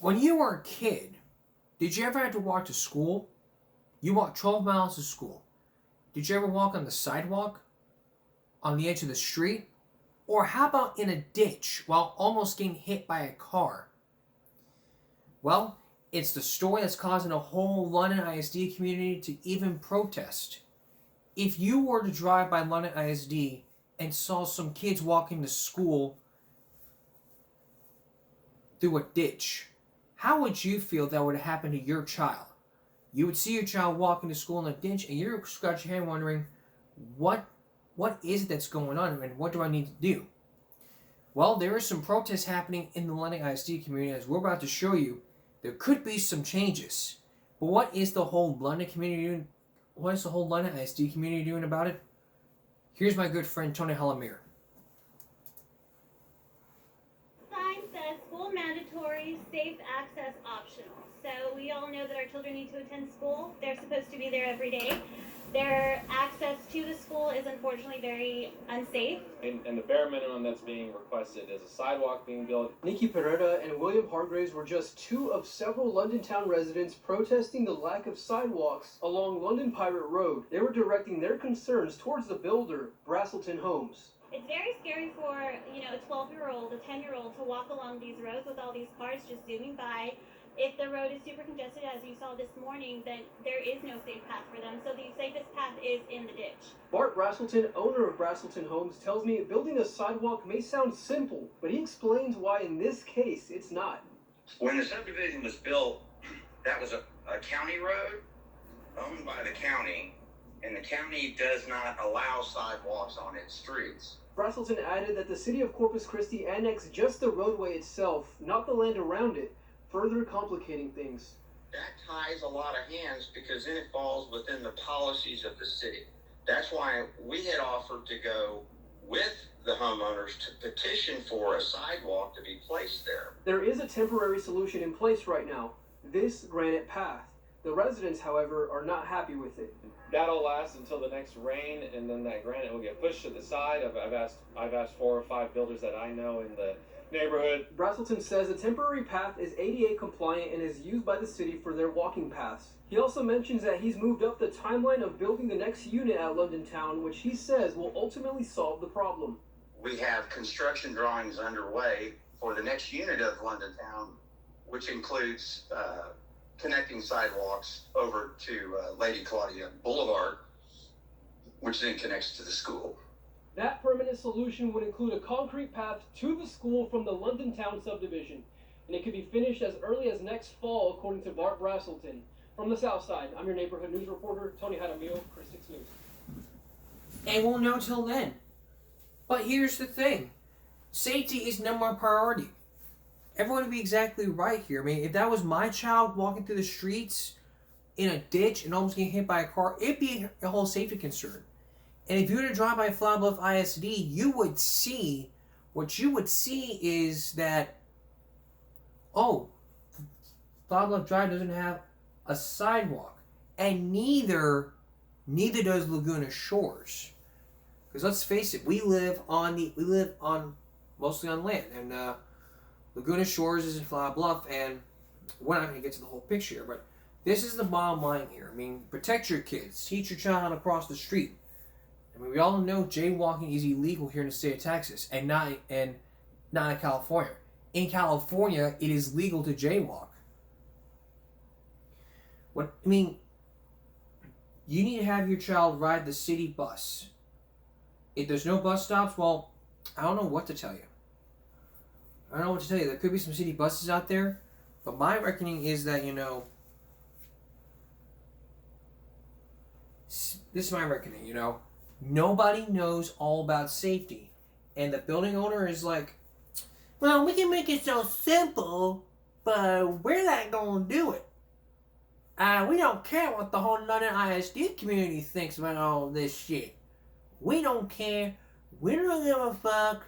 When you were a kid, did you ever have to walk to school? You walked 12 miles to school. Did you ever walk on the sidewalk? On the edge of the street? Or how about in a ditch while almost getting hit by a car? Well, it's the story that's causing the whole London ISD community to even protest. If you were to drive by London ISD and saw some kids walking to school through a ditch, how would you feel that would happen to your child? You would see your child walking to school in a ditch and you're scratching your head wondering, what is it that's going on and what do I need to do? Well, there is some protests happening in the London ISD community. As we're about to show you, there could be some changes. But what is the whole London community doing? What is the whole London ISD community doing about it? Here's my good friend Tony Halamir. Sign says school mandatory, safe access optional. So we all know that our children need to attend school. They're supposed to be there every day. Their access to the school is unfortunately very unsafe. And the bare minimum that's being requested is a sidewalk being built. Nikki Pereira and William Hargraves were just two of several London town residents protesting the lack of sidewalks along London Pirate Road. They were directing their concerns towards the builder, Braselton Homes. It's very scary for, a 12-year-old, a 10-year-old to walk along these roads with all these cars just zooming by. If the road is super congested, as you saw this morning, then there is no safe path for them. So the safest path is in the ditch. Bart Braselton, owner of Braselton Homes, tells me building a sidewalk may sound simple, but he explains why in this case it's not. When the subdivision was built, that was a county road owned by the county, and the county does not allow sidewalks on its streets. Braselton added that the city of Corpus Christi annexed just the roadway itself, not the land around it, further complicating things. That ties a lot of hands because then it falls within the policies of the city. That's why we had offered to go with the homeowners to petition for a sidewalk to be placed there. There is a temporary solution in place right now, this granite path. The residents, however, are not happy with it. That'll last until the next rain, and then that granite will get pushed to the side. I've asked 4 or 5 builders that I know in the neighborhood. Braselton says the temporary path is ADA compliant and is used by the city for their walking paths. He also mentions that he's moved up the timeline of building the next unit at London Town, which he says will ultimately solve the problem. We have construction drawings underway for the next unit of London Town, which includes connecting sidewalks over to Lady Claudia Boulevard, which then connects to the school. That permanent solution would include a concrete path to the school from the London Town subdivision, and it could be finished as early as next fall, according to Bart Braselton. From the South Side, I'm your neighborhood news reporter, Tony Jaramillo, Chris 6 News. And we'll know till then. But here's the thing. Safety is number one priority. Everyone would be exactly right here. I mean, if that was my child walking through the streets in a ditch and almost getting hit by a car, it'd be a whole safety concern. And if you were to drive by Flower Bluff ISD, what you would see is that, Flower Bluff Drive doesn't have a sidewalk. And neither does Laguna Shores. Because let's face it, we live mostly on land. And Laguna Shores is in Flower Bluff, and we're not going to get to the whole picture here, but this is the bottom line here. I mean, protect your kids. Teach your child how to cross the street. I mean, we all know jaywalking is illegal here in the state of Texas, and not in California. In California, it is legal to jaywalk. You need to have your child ride the city bus. If there's no bus stops, well, I don't know what to tell you. There could be some city buses out there, but my reckoning is that, this is my reckoning, nobody knows all about safety. And the building owner is like, well, we can make it so simple, but we're not going to do it. We don't care what the whole London ISD community thinks about all this shit. We don't care. We don't give a fuck.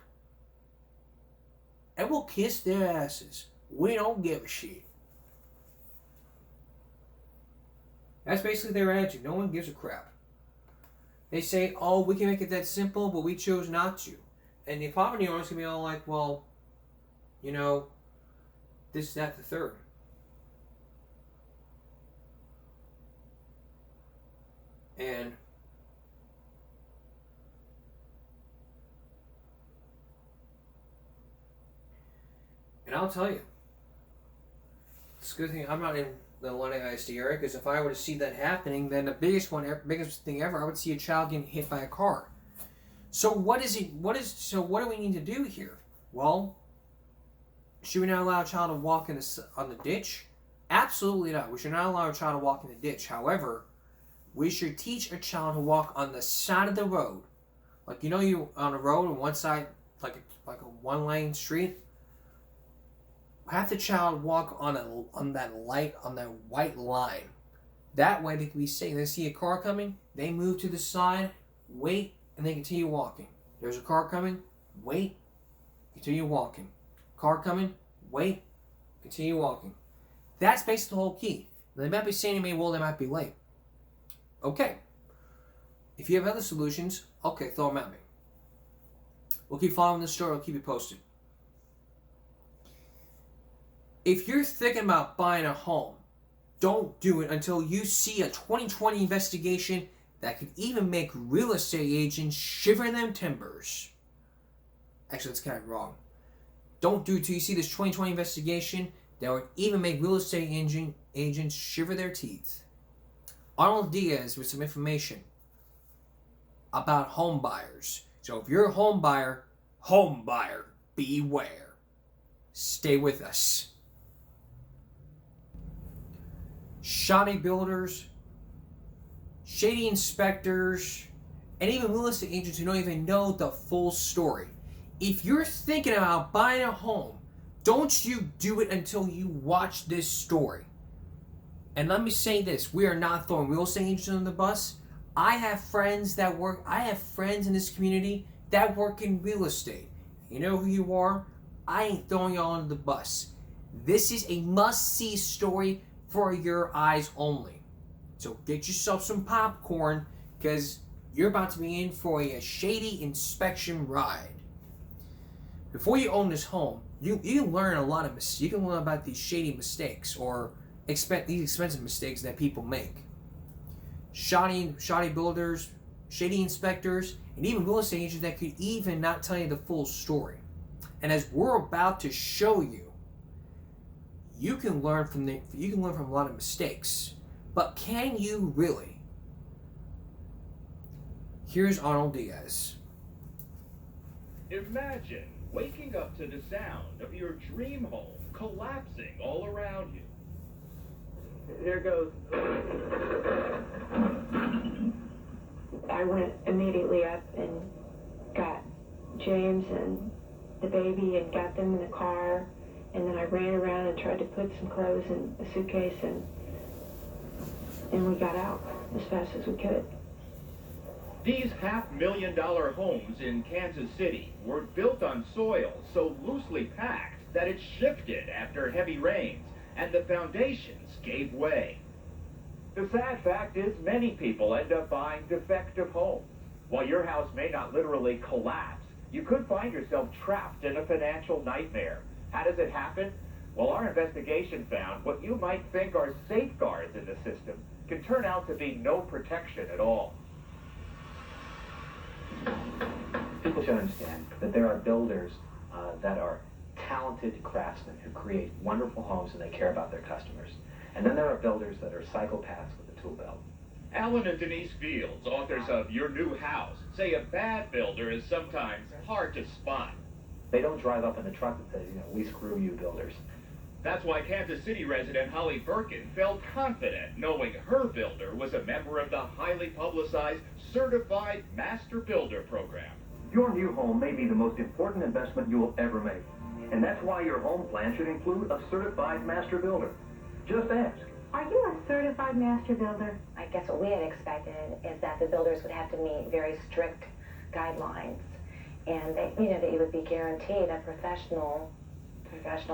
And we'll kiss their asses. We don't give a shit. That's basically their attitude. No one gives a crap. They say, we can make it that simple, but we chose not to. And the property owner's going to be all like, well, this, that, the third. And I'll tell you, it's a good thing I'm not in the Atlanta ISD area, because if I were to see that happening, then the biggest thing ever, I would see a child getting hit by a car. So what do we need to do here? Well, should we not allow a child to walk on the ditch? Absolutely not. We should not allow a child to walk in the ditch. However, we should teach a child to walk on the side of the road. Like, you know, you on a road on one side, like a one-lane street. Have the child walk on that white line. That way they can be safe. They see a car coming, they move to the side, wait, and they continue walking. There's a car coming, wait, continue walking. Car coming, wait, continue walking. That's basically the whole key. Now, they might be saying to me, well, they might be late. Okay. If you have other solutions, okay, throw them at me. We'll keep following this story. We'll keep you posted. If you're thinking about buying a home, don't do it until you see a 2020 investigation that could even make real estate agents shiver them timbers. Actually, that's kind of wrong. Don't do it till you see this 2020 investigation that would even make real estate agents shiver their teeth. Arnold Diaz with some information about home buyers. So if you're a home buyer, beware. Stay with us. Shoddy builders, shady inspectors, and even real estate agents who don't even know the full story. If you're thinking about buying a home, don't you do it until you watch this story. And let me say this, we are not throwing real estate agents on the bus. I have friends in this community that work in real estate. You know who you are? I ain't throwing y'all under the bus. This is a must-see story for your eyes only. So get yourself some popcorn, because you're about to be in for a shady inspection ride. Before you own this home, you can learn a lot of mistakes. You can learn about these shady mistakes, or these expensive mistakes that people make. Shoddy builders, shady inspectors, and even real estate agents that could even not tell you the full story. And as we're about to show you, you can learn from a lot of mistakes. But can you really? Here's Arnold Diaz. Imagine waking up to the sound of your dream home collapsing all around you. There goes. I went immediately up and got James and the baby and got them in the car, and then I ran around and tried to put some clothes in a suitcase, and we got out as fast as we could. These $500,000 homes in Kansas City were built on soil so loosely packed that it shifted after heavy rains, and the foundations gave way. The sad fact is many people end up buying defective homes. While your house may not literally collapse, you could find yourself trapped in a financial nightmare. How does it happen? Well, our investigation found what you might think are safeguards in the system can turn out to be no protection at all. People should understand that there are builders that are talented craftsmen who create wonderful homes and they care about their customers. And then there are builders that are psychopaths with a tool belt. Alan and Denise Fields, authors of Your New House, say a bad builder is sometimes hard to spot. They don't drive up in a truck that says, we screw you builders. That's why Kansas City resident Holly Birkin felt confident knowing her builder was a member of the highly publicized Certified Master Builder program. Your new home may be the most important investment you will ever make. And that's why your home plan should include a Certified Master Builder. Just ask. Are you a certified master builder? I guess what we had expected is that the builders would have to meet very strict guidelines, and that you would be guaranteed a professional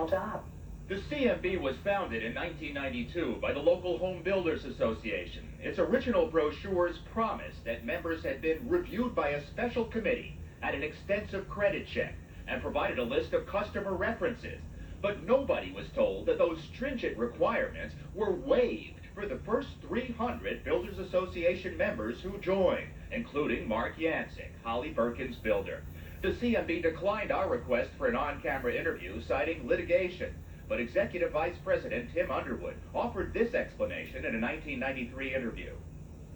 job. The CMB was founded in 1992 by the local Home Builders Association. Its original brochures promised that members had been reviewed by a special committee, had an extensive credit check, and provided a list of customer references. But nobody was told that those stringent requirements were waived for the first 300 Builders Association members who joined, including Mark Yancic, Holly Perkins' builder. The CMB declined our request for an on-camera interview, citing litigation. But Executive Vice President Tim Underwood offered this explanation in a 1993 interview.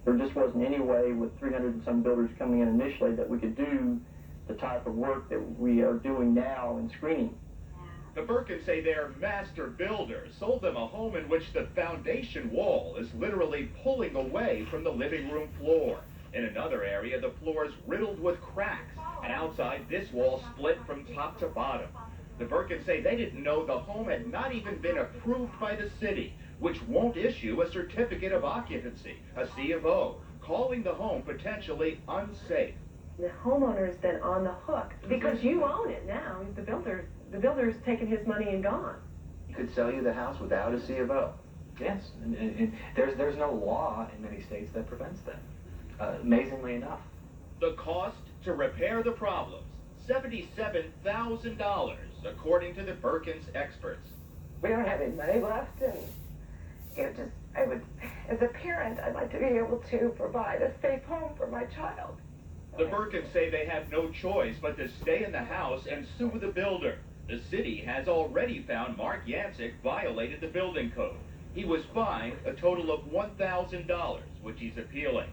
There just wasn't any way with 300 and some builders coming in initially that we could do the type of work that we are doing now in screening. The Perkins say their master builder sold them a home in which the foundation wall is literally pulling away from the living room floor. In another area, the floor is riddled with cracks, and outside, this wall split from top to bottom. The Perkins say they didn't know the home had not even been approved by the city, which won't issue a certificate of occupancy, a C of O, calling the home potentially unsafe. The homeowner's then on the hook because you own it now. The builder's taken his money and gone. He could sell you the house without a C of O. Yes, and there's no law in many states that prevents that, amazingly enough. The cost to repair the problems, $77,000, according to the Perkins experts. We don't have any money left, and I would, as a parent, I'd like to be able to provide a safe home for my child. The Perkins say they have no choice but to stay in the house and sue the builder. The city has already found Mark Yancic violated the building code. He was fined a total of $1,000, which he's appealing.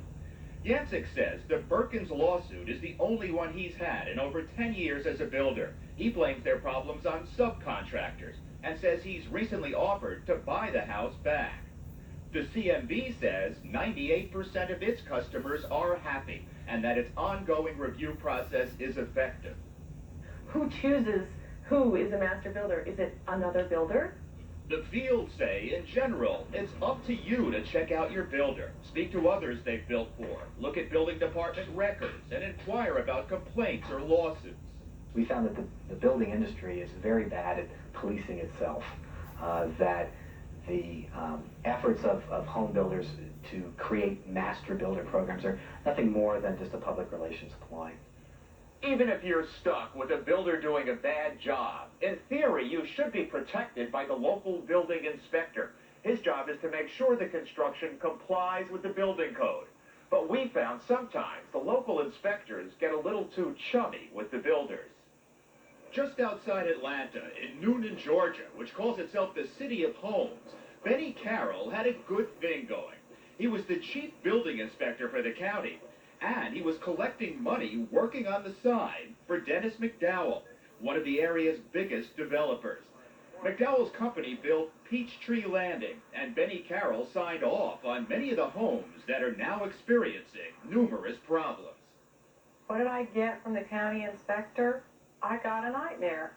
Yancic says the Perkins lawsuit is the only one he's had in over 10 years as a builder. He blames their problems on subcontractors and says he's recently offered to buy the house back. The CMB says 98% of its customers are happy and that its ongoing review process is effective. Who chooses who is a master builder? Is it another builder? The field say, in general, it's up to you to check out your builder, speak to others they've built for, look at building department records, and inquire about complaints or lawsuits. We found that the building industry is very bad at policing itself, that the efforts of home builders to create master builder programs are nothing more than just a public relations ploy. Even if you're stuck with a builder doing a bad job, in theory you should be protected by the local building inspector. His job is to make sure the construction complies with the building code. But we found sometimes the local inspectors get a little too chummy with the builders. Just outside Atlanta, in Noonan, Georgia, which calls itself the City of Homes, Benny Carroll had a good thing going. He was the chief building inspector for the county, and he was collecting money working on the side for Dennis McDowell, one of the area's biggest developers. McDowell's company built Peachtree Landing, and Benny Carroll signed off on many of the homes that are now experiencing numerous problems. What did I get from the county inspector? I got a nightmare.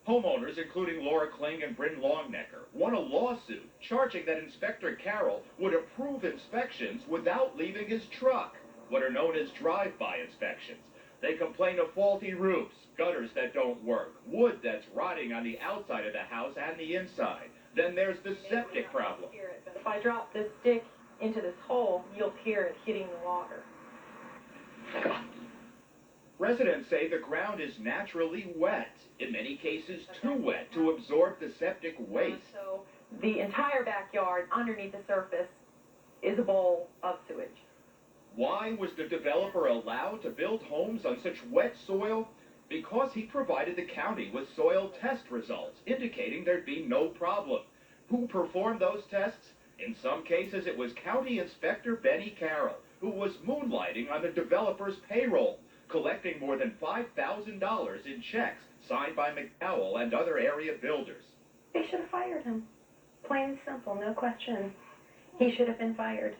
Homeowners, including Laura Kling and Bryn Longnecker, won a lawsuit charging that Inspector Carroll would approve inspections without leaving his truck, what are known as drive-by inspections. They complain of faulty roofs, gutters that don't work, wood that's rotting on the outside of the house and the inside. Then there's the septic problem. If I drop this stick into this hole, you'll hear it hitting the water. Residents say the ground is naturally wet, in many cases too wet to absorb the septic waste. So the entire backyard underneath the surface is a bowl of sewage. Why was the developer allowed to build homes on such wet soil? Because he provided the county with soil test results indicating there'd be no problem. Who performed those tests? In some cases, it was County Inspector Benny Carroll, who was moonlighting on the developer's payroll, collecting more than $5,000 in checks signed by McDowell and other area builders. They should have fired him. Plain and simple, no question. He should have been fired.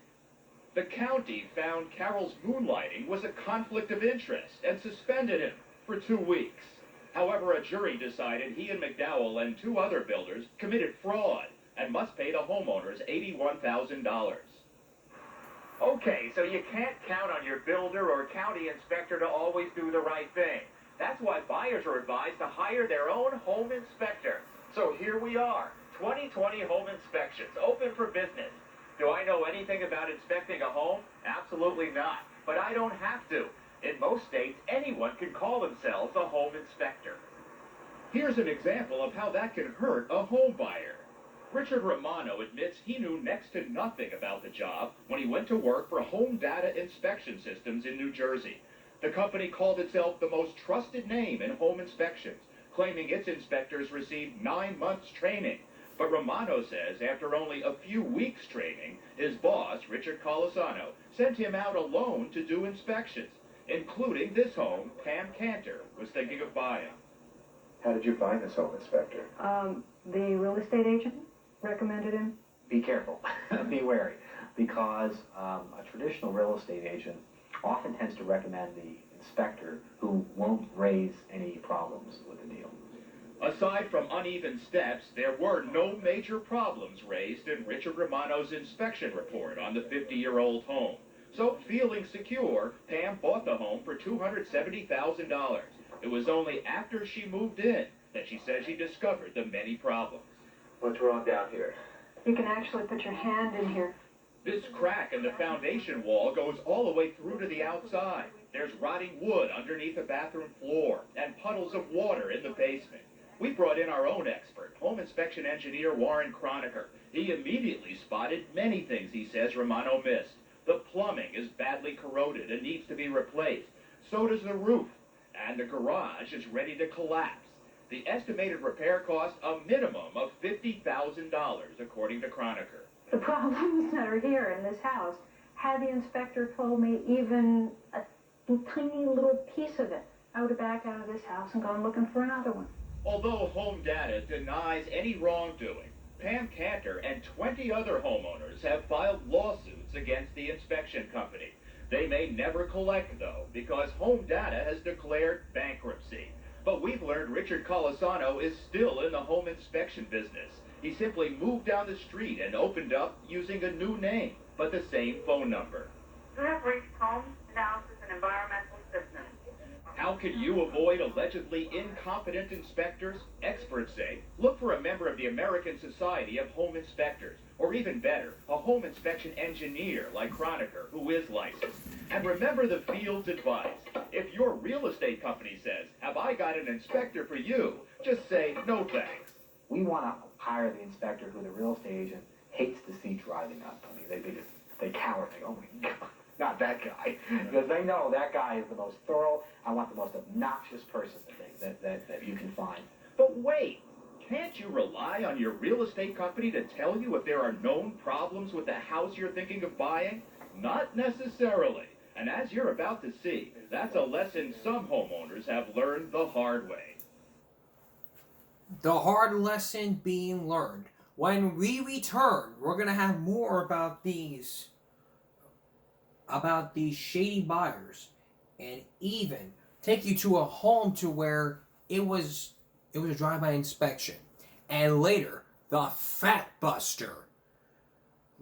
The county found Carroll's moonlighting was a conflict of interest and suspended him for 2 weeks. However, a jury decided he and McDowell and 2 other builders committed fraud and must pay the homeowners $81,000. Okay, so you can't count on your builder or county inspector to always do the right thing. That's why buyers are advised to hire their own home inspector. So here we are, 2020 home inspections, open for business. Do I know anything about inspecting a home? Absolutely not. But I don't have to. In most states, anyone can call themselves a home inspector. Here's an example of how that can hurt a home buyer. Richard Romano admits he knew next to nothing about the job when he went to work for Home Data Inspection Systems in New Jersey. The company called itself the most trusted name in home inspections, claiming its inspectors received 9 months training. But Romano says after only a few weeks training, his boss, Richard Colasano, sent him out alone to do inspections, including this home Pam Cantor was thinking of buying. How did you find this home inspector? The real estate agent recommended him. Be careful, be wary, because a traditional real estate agent often tends to recommend the inspector who won't raise any problems with the deal. Aside from uneven steps, there were no major problems raised in Richard Romano's inspection report on the 50-year-old home. So, feeling secure, Pam bought the home for $270,000. It was only after she moved in that she said she discovered the many problems. What's wrong down here? You can actually put your hand in here. This crack in the foundation wall goes all the way through to the outside. There's rotting wood underneath the bathroom floor and puddles of water in the basement. We brought in our own expert, home inspection engineer Warren Croniker. He immediately spotted many things he says Romano missed. The plumbing is badly corroded and needs to be replaced. So does the roof. And the garage is ready to collapse. The estimated repair cost a minimum of $50,000, according to Croniker. The problems that are here in this house, had the inspector told me even a tiny little piece of it, I would have backed out of this house and gone looking for another one. Although Home Data denies any wrongdoing, Pam Cantor and 20 other homeowners have filed lawsuits against the inspection company. They may never collect, though, because Home Data has declared bankruptcy. But we've learned Richard Colasano is still in the home inspection business. He simply moved down the street and opened up using a new name, but the same phone number. You have reached Home Analysis and Environmental Systems. How can you avoid allegedly incompetent inspectors? Experts say, look for a member of the American Society of Home Inspectors, or even better, a home inspection engineer like Croniker, who is licensed. And remember the field's advice. If your real estate company says, have I got an inspector for you, just say, no thanks. We want to hire the inspector who the real estate agent hates to see driving up. I mean, they cower. They go, oh my God, not that guy. Because they know that guy is the most thorough. I want the most obnoxious person that you can find. But wait, can't you rely on your real estate company to tell you if there are known problems with the house you're thinking of buying? Not necessarily. And as you're about to see, that's a lesson some homeowners have learned the hard way. The hard lesson being learned. When we return, we're going to have more about these shady buyers, and even take you to a home to where it was a drive-by inspection. And later, the Fat Buster.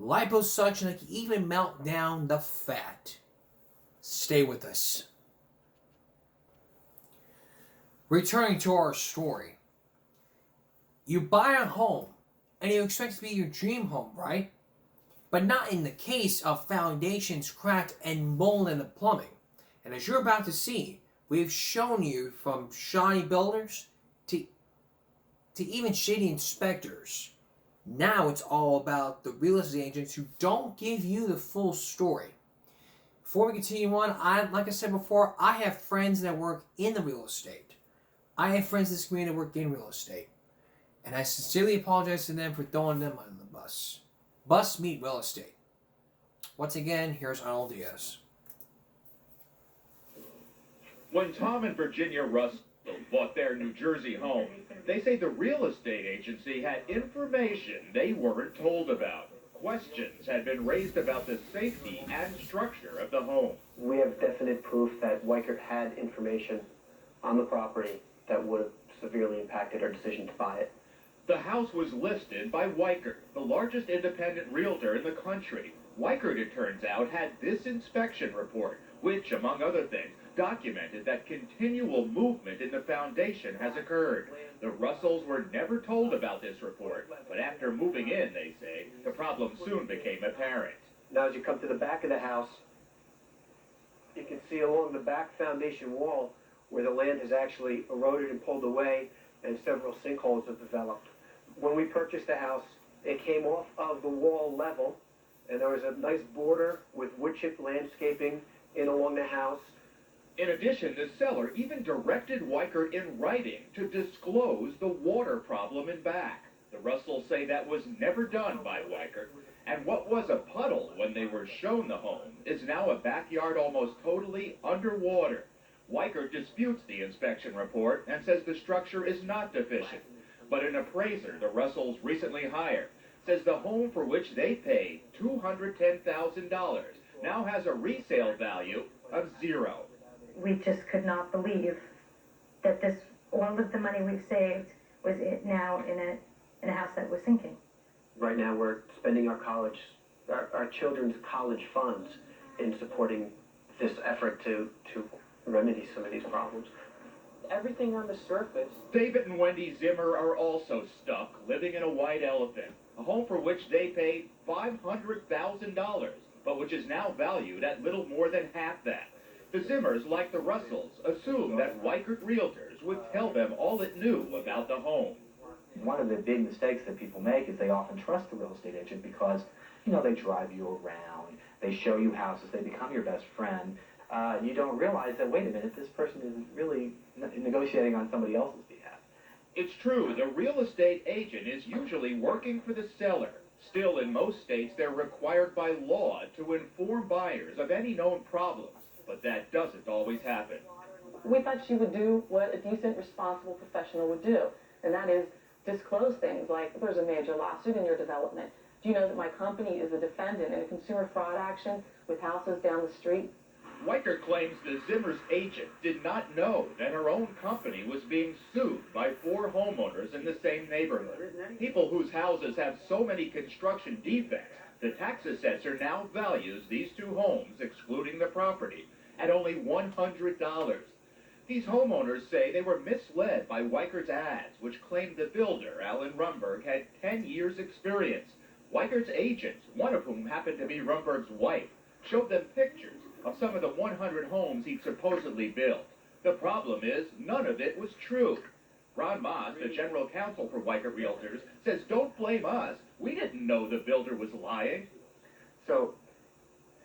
Liposuction that can even melt down the fat. Stay with us. Returning to our story. You buy a home, and you expect it to be your dream home, right? But not in the case of foundations cracked and mold in the plumbing. And as you're about to see, we've shown you from shoddy builders to even shady inspectors. Now it's all about the real estate agents who don't give you the full story. Before we continue on, like I said before, I have friends that work in the real estate. I have friends in this community that work in real estate. And I sincerely apologize to them for throwing them under the bus. Bus meet real estate. Once again, here's Arnold Diaz. When Tom and Virginia Russell bought their New Jersey home, they say the real estate agency had information they weren't told about. Questions had been raised about the safety and structure of the home. We have definite proof that Weichert had information on the property that would have severely impacted our decision to buy it. The house was listed by Weichert, the largest independent realtor in the country. Weichert, it turns out, had this inspection report, which, among other things, documented that continual movement in the foundation has occurred. The Russells were never told about this report, but after moving in, they say, the problem soon became apparent. Now, as you come to the back of the house, you can see along the back foundation wall where the land has actually eroded and pulled away. and several sinkholes have developed. When we purchased the house, it came off of the wall level, and there was a nice border with wood chip landscaping in along the house. In addition, the seller even directed Weichert in writing to disclose the water problem in back. The Russells say that was never done by Weichert, and what was a puddle when they were shown the home is now a backyard almost totally underwater. Weichert disputes the inspection report and says the structure is not deficient. But an appraiser the Russells recently hired says the home for which they paid $210,000 now has a resale value of $0. We just could not believe that all of the money we've saved was now in a house that was sinking. Right now, we're spending our children's college funds in supporting this effort to remedy some of these problems. Everything on the surface. David and Wendy Zimmer are also stuck living in a white elephant, a home for which they paid $500,000, but which is now valued at little more than half that. The Zimmers, like the Russells, assumed that Weichert Realtors would tell them all it knew about the home. One of the big mistakes that people make is they often trust the real estate agent because, they drive you around, they show you houses, they become your best friend. You don't realize that, wait a minute, this person is really negotiating on somebody else's behalf. It's true, the real estate agent is usually working for the seller. Still, in most states, they're required by law to inform buyers of any known problems, but that doesn't always happen. We thought she would do what a decent, responsible professional would do, and that is disclose things like, there's a major lawsuit in your development. Do you know that my company is a defendant in a consumer fraud action with houses down the street? Weichert claims the Zimmer's agent did not know that her own company was being sued by 4 homeowners in the same neighborhood. People whose houses have so many construction defects, the tax assessor now values these 2 homes, excluding the property, at only $100. These homeowners say they were misled by Weichert's ads, which claimed the builder, Alan Rumberg, had 10 years' experience. Weichert's agents, one of whom happened to be Rumberg's wife, showed them pictures of some of the 100 homes he'd supposedly built. The problem is, none of it was true. Ron Moss, the general counsel for Weichert Realtors, says, don't blame us. We didn't know the builder was lying. So,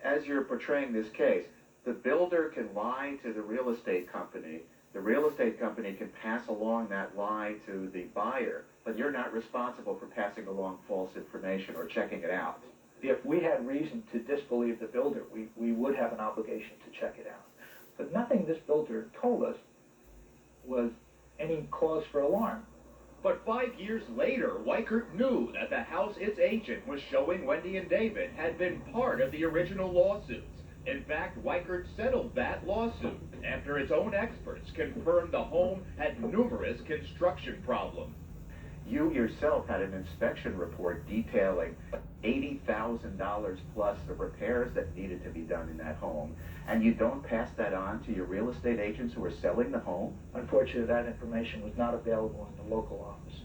as you're portraying this case, the builder can lie to the real estate company can pass along that lie to the buyer, but you're not responsible for passing along false information or checking it out. If we had reason to disbelieve the builder, we would have an obligation to check it out. But nothing this builder told us was any cause for alarm. But 5 years later, Weichert knew that the house its agent was showing Wendy and David had been part of the original lawsuits. In fact, Weichert settled that lawsuit after its own experts confirmed the home had numerous construction problems. You yourself had an inspection report detailing $80,000 plus the repairs that needed to be done in that home, and you don't pass that on to your real estate agents who are selling the home? Unfortunately, that information was not available in the local office.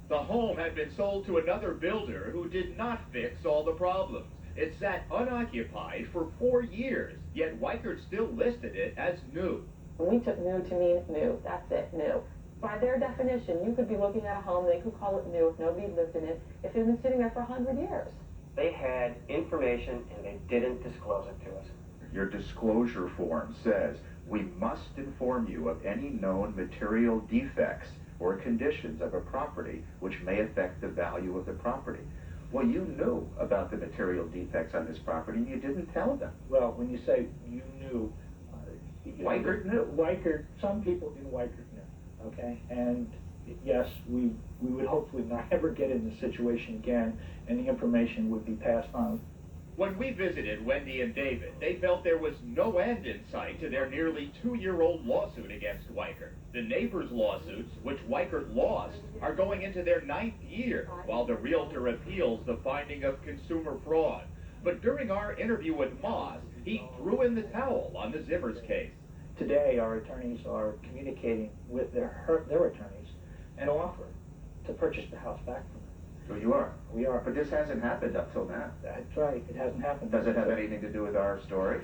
The home had been sold to another builder who did not fix all the problems. It sat unoccupied for 4 years, yet Weichert still listed it as new. We took new to mean new. That's it, new. By their definition, you could be looking at a home, they could call it new if nobody lived in it, if it had been sitting there for 100 years. They had information and they didn't disclose it to us. Your disclosure form says, we must inform you of any known material defects or conditions of a property which may affect the value of the property. Well, you knew about the material defects on this property and you didn't tell them. Well, when you say you knew, Weichert knew. Weichert, some people in Weichert knew, okay? And yes, we would hopefully not ever get in this situation again, and the information would be passed on. When we visited Wendy and David, they felt there was no end in sight to their nearly 2-year-old lawsuit against Weichert. The neighbors' lawsuits, which Weichert lost, are going into their 9th year, while the realtor appeals the finding of consumer fraud. But during our interview with Moss, he threw in the towel on the Zimmers case. Today, our attorneys are communicating with their attorneys an offer to purchase the house back from them. So you are? We are. But this hasn't happened up till now. That's right. It hasn't happened. Does it have anything to do with our story?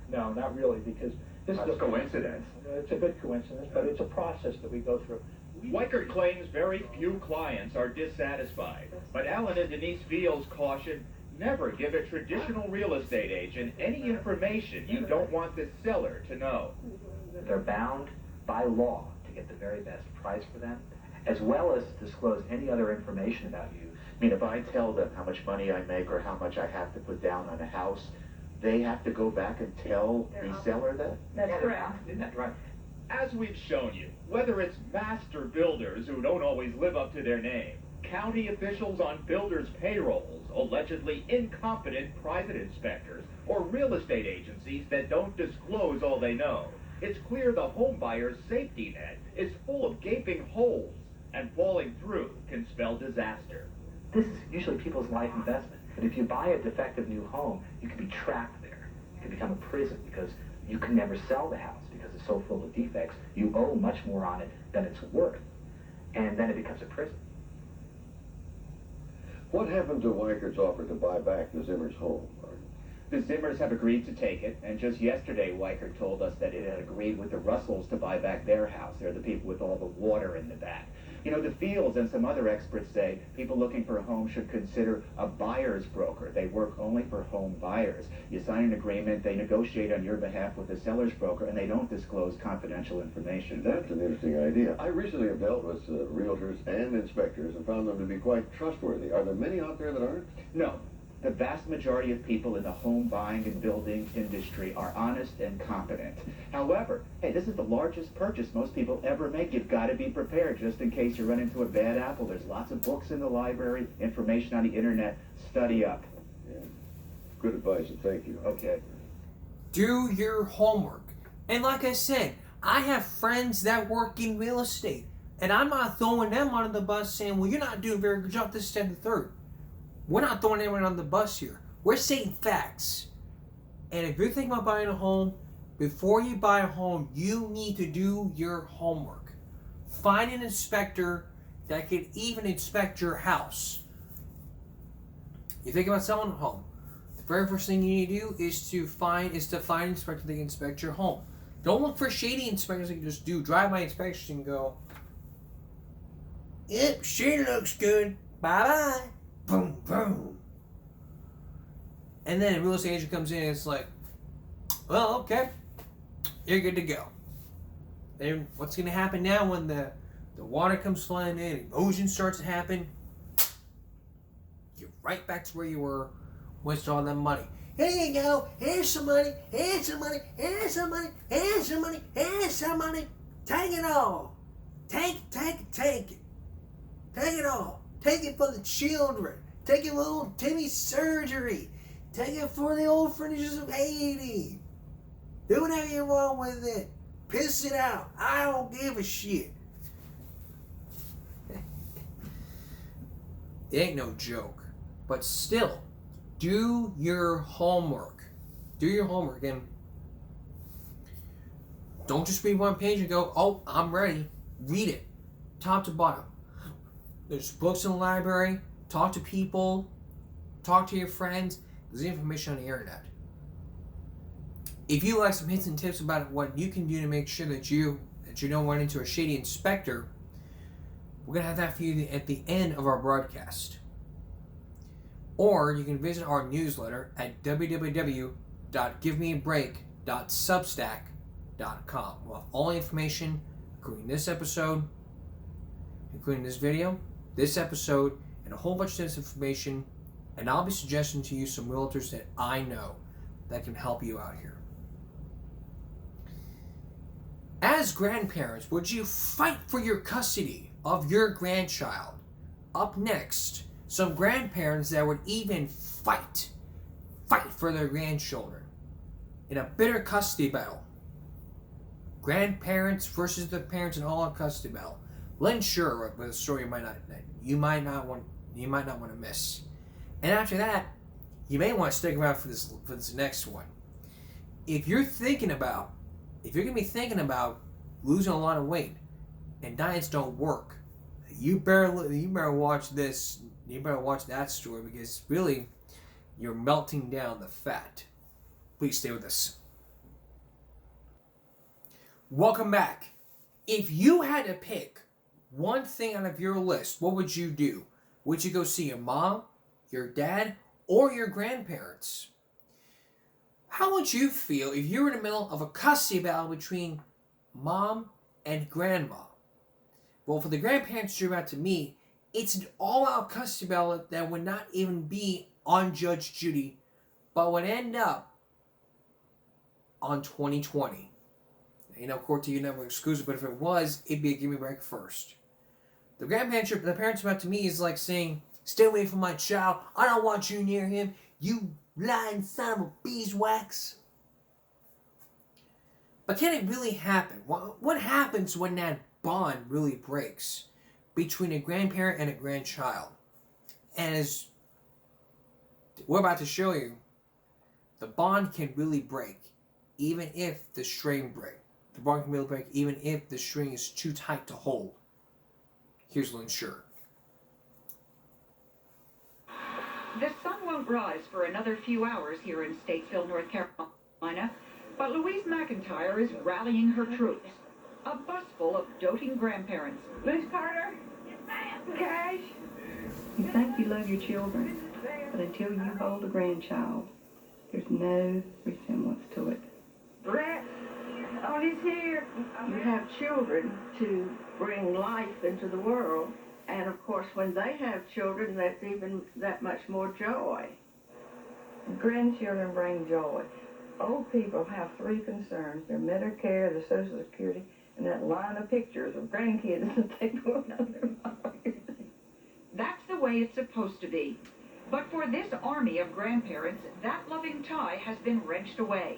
No, not really, because this is a coincidence. It's a good coincidence, but it's a process that we go through. Weichert claims very few clients are dissatisfied, but Alan and Denise Veal's caution: never give a traditional real estate agent any information you don't want the seller to know. They're bound by law to get the very best price for them, as well as disclose any other information about you. I mean, if I tell them how much money I make or how much I have to put down on a house, they have to go back and tell the seller that? That's correct. Isn't that right? As we've shown you, whether it's master builders who don't always live up to their name, county officials on builders' payrolls, allegedly incompetent private inspectors, or real estate agencies that don't disclose all they know, it's clear the home buyer's safety net is full of gaping holes, and falling through can spell disaster. This is usually people's life investment. But if you buy a defective new home, you can be trapped there. It can become a prison because you can never sell the house because it's so full of defects. You owe much more on it than it's worth. And then it becomes a prison. What happened to Weichert's offer to buy back the Zimmers home? The Zimmers have agreed to take it, and just yesterday Weichert told us that it had agreed with the Russells to buy back their house. They're the people with all the water in the back. You know, the Fields and some other experts say people looking for a home should consider a buyer's broker. They work only for home buyers. You sign an agreement, they negotiate on your behalf with the seller's broker, and they don't disclose confidential information. That's an interesting idea. I recently have dealt with realtors and inspectors and found them to be quite trustworthy. Are there many out there that aren't? No. The vast majority of people in the home buying and building industry are honest and competent. However, hey, this is the largest purchase most people ever make. You've got to be prepared just in case you run into a bad apple. There's lots of books in the library, information on the internet. Study up. Yeah. Good advice, and thank you. Okay. Do your homework. And like I said, I have friends that work in real estate. And I'm not throwing them under the bus saying, well, you're not doing a very good job, this, that, and the third. We're not throwing anyone on the bus here. We're saying facts. And if you're thinking about buying a home, before you buy a home, you need to do your homework. Find an inspector that can even inspect your house. You think about selling a home. The very first thing you need to do is to find an inspector that can inspect your home. Don't look for shady inspectors that can just do drive-by inspections and go, yep, she looks good. Bye-bye. Boom, boom. And then a real estate agent comes in and it's like, well, okay, you're good to go. And what's going to happen now when the water comes flying in, erosion starts to happen, you're right back to where you were, wasted all that money. Here you go, here's some money, here's some money, here's some money, here's some money, here's some money. Take it all. Take it. Take it all. Take it for the children. Take it for little Timmy's surgery. Take it for the old furnishers of Haiti. Do whatever you want with it. Piss it out. I don't give a shit. It ain't no joke. But still, do your homework. Do your homework. And don't just read one page and go, oh, I'm ready. Read it. Top to bottom. There's books in the library. Talk to people. Talk to your friends. There's information on the internet. If you like some hints and tips about what you can do to make sure that you don't run into a shady inspector, we're going to have that for you at the end of our broadcast. Or you can visit our newsletter at www.givemeabreak.substack.com. We'll have all the information, including this episode, including this video, this episode, and a whole bunch of this information. And I'll be suggesting to you some realtors that I know that can help you out here. As grandparents, would you fight for your custody of your grandchild? Up next, some grandparents that would even fight for their grandchildren in a bitter custody battle. Grandparents versus the parents in all-out custody battle. Len Sure with a story you might not want to miss. And after that, you may want to stick around for this next one. If you're going to be thinking about losing a lot of weight and diets don't work, you better watch this. You better watch that story because really, you're melting down the fat. Please stay with us. Welcome back. If you had to pick one thing out of your list, what would you do? Would you go see your mom, your dad, or your grandparents? How would you feel if you were in the middle of a custody battle between mom and grandma? Well, for the grandparents you're about to meet, it's an all-out custody battle that would not even be on Judge Judy, but would end up on 2020. You know, court to you never exclusive, but if it was, it'd be a give me break first. The parents about to me is like saying, stay away from my child. I don't want you near him. You lying son of a beeswax. But can it really happen? What happens when that bond really breaks between a grandparent and a grandchild? And as we're about to show you, the bond can really break, even if the string breaks. The bond can really break, even if the string is too tight to hold. Here's Lynn Scher. The sun won't rise for another few hours here in Statesville, North Carolina, but Louise McIntyre is rallying her troops. A bus full of doting grandparents. Miss Carter? Yes, ma'am. Cash? You think you love your children, but until you hold a grandchild, there's no resemblance to it. Brett, on his here, you have children to bring life into the world. And of course, when they have children, that's even that much more joy. Grandchildren bring joy. Old people have three concerns: their Medicare, the Social Security, and that line of pictures of grandkids that they put on their mind. That's the way it's supposed to be. But for this army of grandparents, that loving tie has been wrenched away.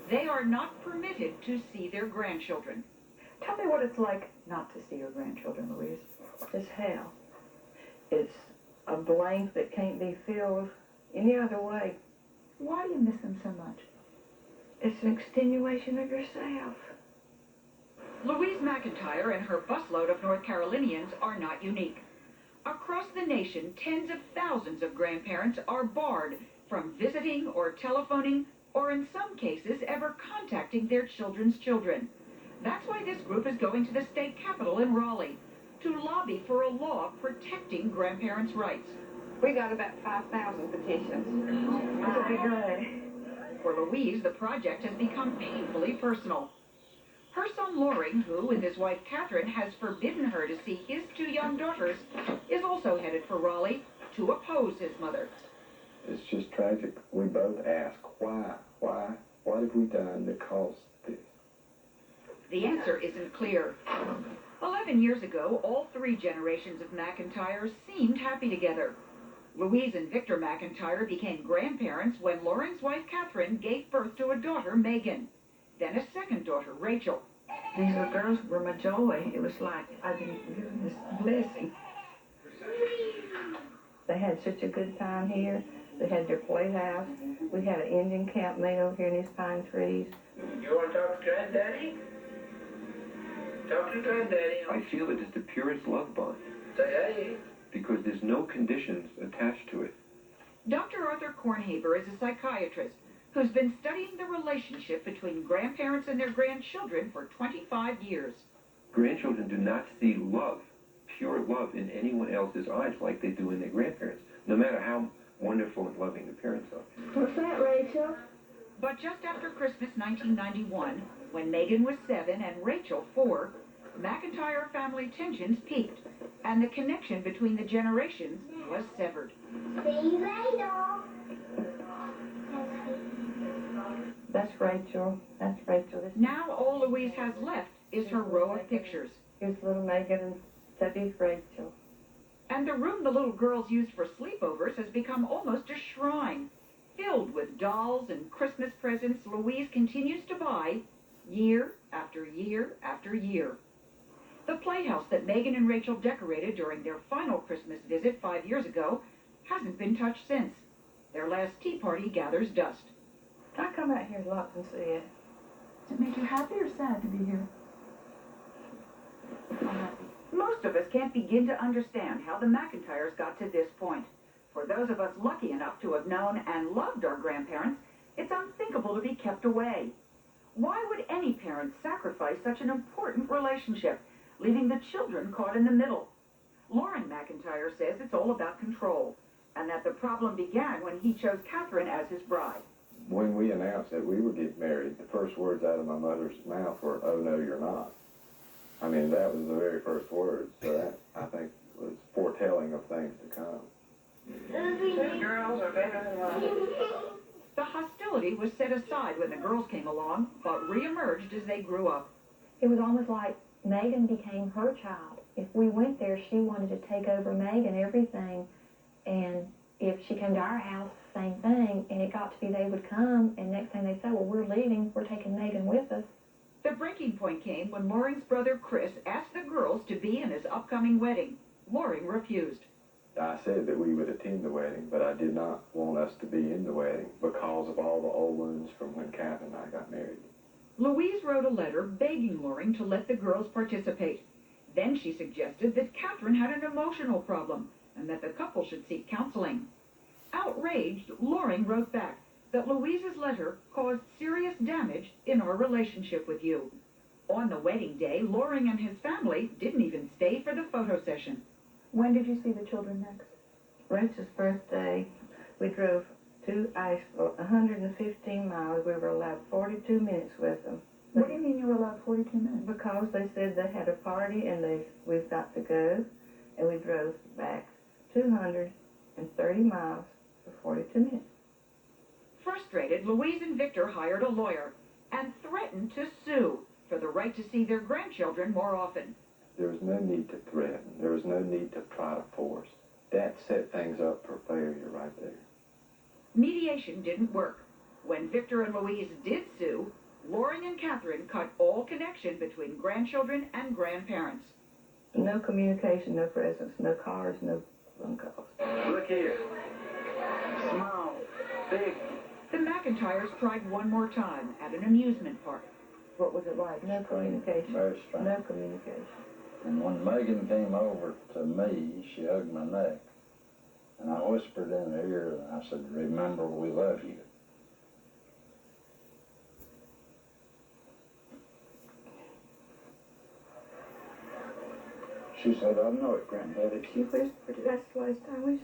They are not permitted to see their grandchildren. Tell me what it's like not to see your grandchildren, Louise. It's hell. It's a blank that can't be filled any other way. Why do you miss them so much? It's an extenuation of yourself. Louise McIntyre and her busload of North Carolinians are not unique. Across the nation, tens of thousands of grandparents are barred from visiting or telephoning, or in some cases, ever contacting their children's children. That's why this group is going to the state capitol in Raleigh to lobby for a law protecting grandparents' rights. We got about 5,000 petitions. That'll be good. For Louise, the project has become painfully personal. Her son Loring, who, with his wife Catherine, has forbidden her to see his two young daughters, is also headed for Raleigh to oppose his mother. It's just tragic. We both ask, why? What have we done that caused this? The answer isn't clear. 11 years ago, all three generations of McIntyres seemed happy together. Louise and Victor McIntyre became grandparents when Loring's wife Catherine gave birth to a daughter, Megan, then a second daughter, Rachel. These little girls were my joy. It was like I've been given this blessing. They had such a good time here. They had their playhouse. We had an Indian camp made over here in these pine trees. You want to talk to Granddaddy? Talk to Granddaddy. I feel it is the purest love bond. Say hey. Because there's no conditions attached to it. Dr. Arthur Kornhaber is a psychiatrist who's been studying the relationship between grandparents and their grandchildren for 25 years. Grandchildren do not see love, pure love, in anyone else's eyes like they do in their grandparents, no matter how wonderful and loving the parents are. What's that, Rachel? But just after Christmas 1991, when Megan was 7 and Rachel 4, McIntyre family tensions peaked, and the connection between the generations was severed. See you later. That's Rachel. That's Rachel. Now all Louise has left is her row of pictures. Here's little Megan and Debbie's Rachel. And the room the little girls used for sleepovers has become almost a shrine, filled with dolls and Christmas presents Louise continues to buy year after year after year. The playhouse that Megan and Rachel decorated during their final Christmas visit 5 years ago hasn't been touched since. Their last tea party gathers dust. I come out here lots and see it. Does it make you happy or sad to be here? Most of us can't begin to understand how the McIntyres got to this point. For those of us lucky enough to have known and loved our grandparents, it's unthinkable to be kept away. Why would any parent sacrifice such an important relationship, leaving the children caught in the middle. Loring McIntyre says it's all about control, and that the problem began when he chose Catherine as his bride. When we announced that we were getting married, the first words out of my mother's mouth were, "Oh, no, you're not." I mean, that was the very first words. So that, I think, was foretelling of things to come. Two girls are better than one. The hostility was set aside when the girls came along, but reemerged as they grew up. It was almost like Megan became her child. If we went there, she wanted to take over Megan, everything. And if she came to our house, same thing. And it got to be they would come, and next thing they said, well, we're leaving, we're taking Megan with us. The breaking point came when Loring's brother Chris asked the girls to be in his upcoming wedding. Loring refused. I said that we would attend the wedding, but I did not want us to be in the wedding because of all the old wounds from when Kath and I got married. Louise wrote a letter begging Loring to let the girls participate. Then she suggested that Catherine had an emotional problem and that the couple should seek counseling. Outraged, Loring wrote back that Louise's letter caused serious damage in our relationship with you. On the wedding day, Loring and his family didn't even stay for the photo session. When did you see the children next? Rachel's birthday, we drove to Iceville, 115 miles. We were allowed 42 minutes with them. What do you mean you were allowed 42 minutes? Because they said they had a party and we've got to go. And we drove back 230 miles for 42 minutes. Frustrated, Louise and Victor hired a lawyer and threatened to sue for the right to see their grandchildren more often. There was no need to threaten. There was no need to try to force. That set things up for failure right there. Mediation didn't work. When Victor and Louise did sue, Loring and Catherine cut all connection between grandchildren and grandparents. No communication, no presence, no cards, no phone calls. Look here. Small, big. The McIntyres tried one more time at an amusement park. What was it like? No communication. Very strange. No communication. And when Megan came over to me, she hugged my neck. And I whispered in her ear, and I said, "Remember, we love you." She said, "I know it, Granddaddy." She whispered it. That's the last time we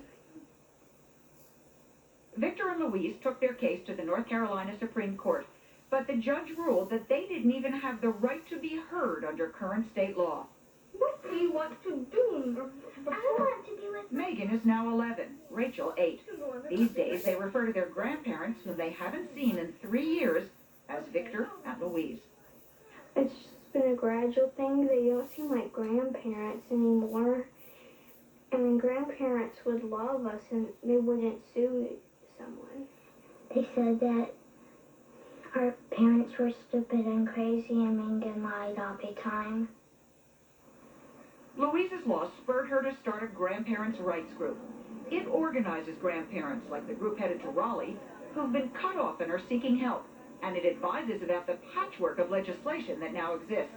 Victor and Louise took their case to the North Carolina Supreme Court, but the judge ruled that they didn't even have the right to be heard under current state law. What do you want to do? I want to be with Megan is now 11, Rachel 8. These days they refer to their grandparents, whom they haven't seen in 3 years, as Victor and Louise. It's just been a gradual thing. They don't seem like grandparents anymore. I mean, grandparents would love us and they wouldn't sue someone. They said that our parents were stupid and crazy and Megan lied all the time. Louise's loss spurred her to start a grandparents' rights group. It organizes grandparents, like the group headed to Raleigh, who've been cut off and are seeking help, and it advises about the patchwork of legislation that now exists.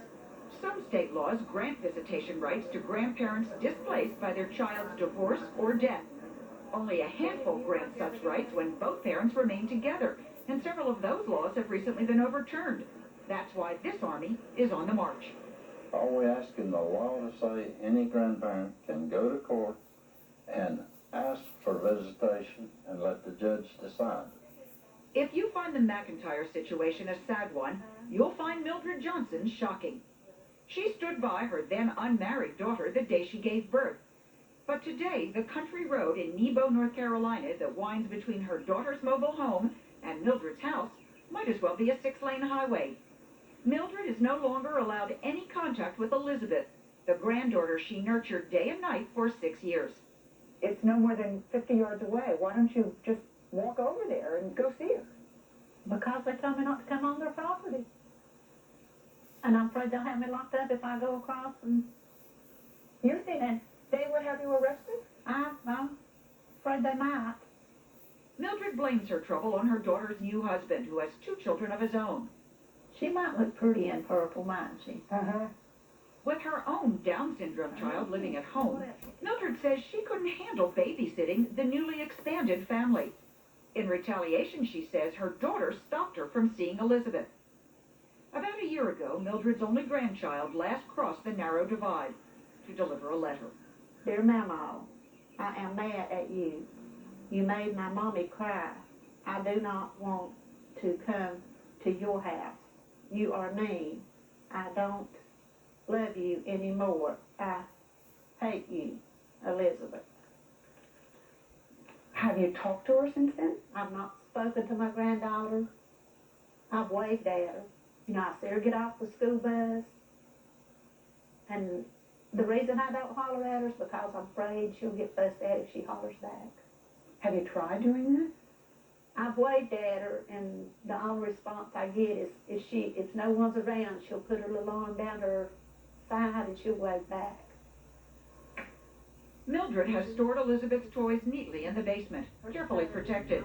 Some state laws grant visitation rights to grandparents displaced by their child's divorce or death. Only a handful grant such rights when both parents remain together, and several of those laws have recently been overturned. That's why this army is on the march. Are we asking the law to say any grandparent can go to court and ask for visitation and let the judge decide? If you find the McIntyre situation a sad one, you'll find Mildred Johnson shocking. She stood by her then unmarried daughter the day she gave birth. But today, the country road in Nebo, North Carolina that winds between her daughter's mobile home and Mildred's house might as well be a 6-lane highway. Mildred is no longer allowed any contact with Elizabeth, the granddaughter she nurtured day and night for 6 years. It's no more than 50 yards away. Why don't you just walk over there and go see her? Because they told me not to come on their property. And I'm afraid they'll have me locked up if I go across. And You think they would have you arrested? I'm afraid they might. Mildred blames her trouble on her daughter's new husband, who has 2 children of his own. She might look pretty in purple, mightn't she? With her own Down syndrome child living at home, Mildred says she couldn't handle babysitting the newly expanded family. In retaliation, she says her daughter stopped her from seeing Elizabeth. About a year ago, Mildred's only grandchild last crossed the narrow divide to deliver a letter. Dear Mama, I am mad at you. You made my mommy cry. I do not want to come to your house. You are mean. I don't love you anymore. I hate you, Elizabeth. Have you talked to her since then? I've not spoken to my granddaughter. I've waved at her. You know, I see her get off the school bus. And the reason I don't holler at her is because I'm afraid she'll get fussed at if she hollers back. Have you tried doing that? I've waved at her, and the only response I get is if no one's around, she'll put her little arm down her side and she'll wave back. Mildred has stored Elizabeth's toys neatly in the basement, carefully protected.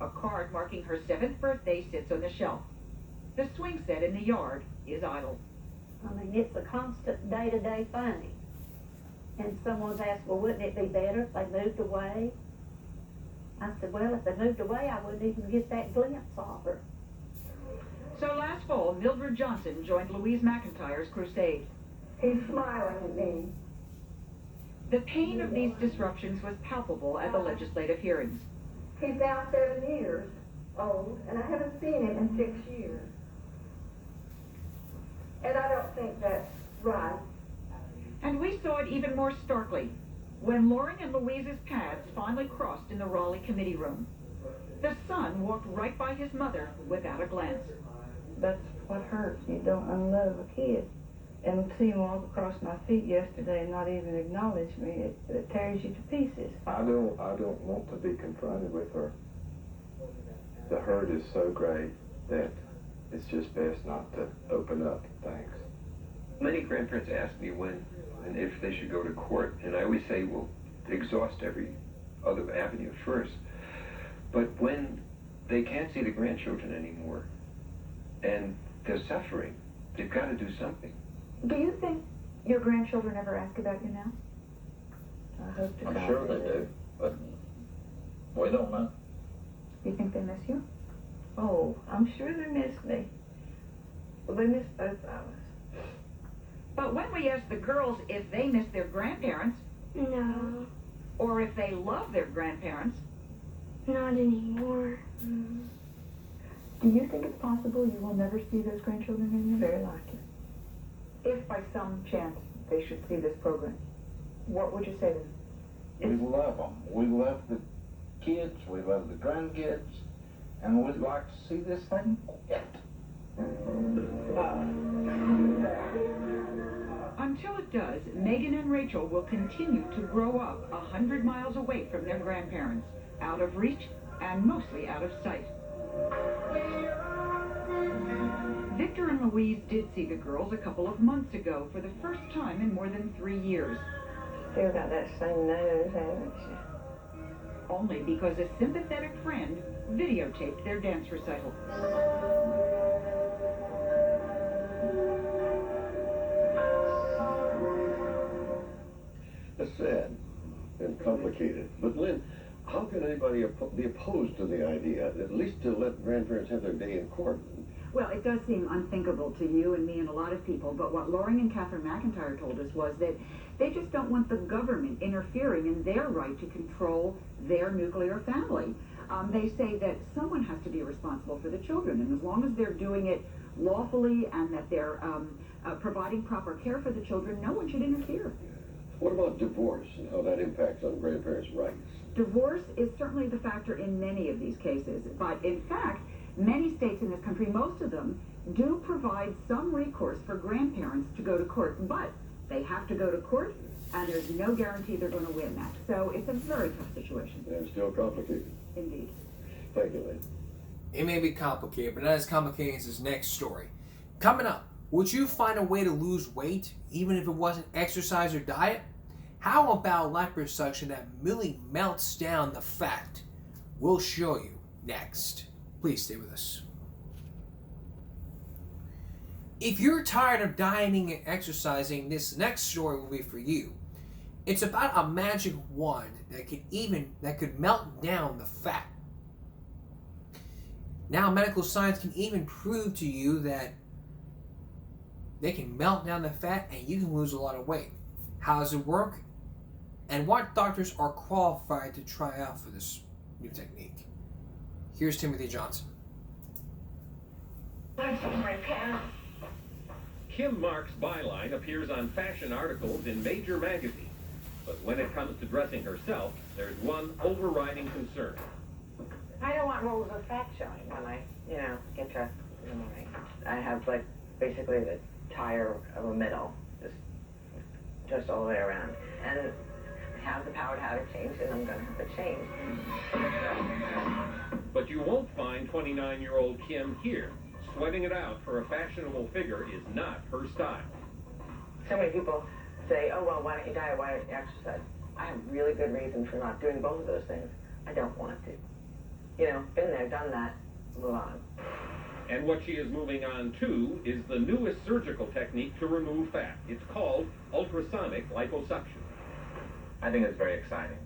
A card marking her 7th birthday sits on the shelf. The swing set in the yard is idle. I mean, it's a constant day-to-day thing. And someone's asked, well, wouldn't it be better if they moved away? I said, well, if they moved away, I wouldn't even get that glimpse of her. So last fall, Mildred Johnson joined Louise McIntyre's crusade. He's smiling at me. The pain of these disruptions was palpable at the legislative hearings. He's now 7 years old, and I haven't seen him in 6 years. And I don't think that's right. And we saw it even more starkly when Loring and Louise's paths finally crossed in the Raleigh committee room. The son walked right by his mother without a glance. That's what hurts. You don't unlove a kid. And see him walk across my feet yesterday and not even acknowledge me, it tears you to pieces. I don't want to be confronted with her. The hurt is so great that it's just best not to open up. Thanks. Many grandparents ask me when and if they should go to court, and I always say, well, exhaust every other avenue first. But when they can't see the grandchildren anymore and they're suffering, they've got to do something. Do you think your grandchildren ever ask about you now? I hope to I'm God sure they do, but we don't know. You think they miss you? Oh, I'm sure they miss me. Well, they miss both of us. But when we asked the girls if they miss their grandparents, No, or if they love their grandparents, not anymore. Do you think it's possible you will never see those grandchildren again? Very likely. If by some chance they should see this program, what would you say to them? We love them. We love the kids, we love the grandkids, and we'd like to see this thing quit. Until it does, Megan and Rachel will continue to grow up 100 miles away from their grandparents, out of reach and mostly out of sight. Victor and Louise did see the girls a couple of months ago for the first time in more than 3 years. Still got that same nose, haven't you? Only because a sympathetic friend videotaped their dance recital. It's sad and complicated. But Lynn, how can anybody be opposed to the idea, at least to let grandparents have their day in court? Well, it does seem unthinkable to you and me and a lot of people, but what Loring and Catherine McIntyre told us was that they just don't want the government interfering in their right to control their nuclear family. They say that someone has to be responsible for the children, and as long as they're doing it lawfully and that they're providing proper care for the children, no one should interfere. What about divorce and how that impacts on grandparents' rights? Divorce is certainly the factor in many of these cases, but in fact, many states in this country, most of them, do provide some recourse for grandparents to go to court, but they have to go to court, and there's no guarantee they're going to win that. So it's a very tough situation. And still complicated. Indeed. Thank you, Lynn. It may be complicated, but not as complicated as his next story. Coming up, would you find a way to lose weight, even if it wasn't exercise or diet? How about liposuction that merely melts down the fat? We'll show you next. Please stay with us. If you're tired of dieting and exercising, this next story will be for you. It's about a magic wand that could melt down the fat. Now medical science can even prove to you that They can melt down the fat and you can lose a lot of weight. How does it work? And what doctors are qualified to try out for this new technique? Here's Timothy Johnson. Kim Mark's byline appears on fashion articles in major magazines. But when it comes to dressing herself, there's one overriding concern. I don't want rolls of fat showing when I, get dressed in the morning. I have, like, basically the tire of a middle, just all the way around. And I have the power to have it changed, and I'm going to have it changed. But you won't find 29-year-old Kim here. Sweating it out for a fashionable figure is not her style. So many people say, oh, well, why don't you diet, why don't you exercise? I have really good reason for not doing both of those things. I don't want to. Been there, done that, move on. And what she is moving on to is the newest surgical technique to remove fat. It's called ultrasonic liposuction. I think it's very exciting.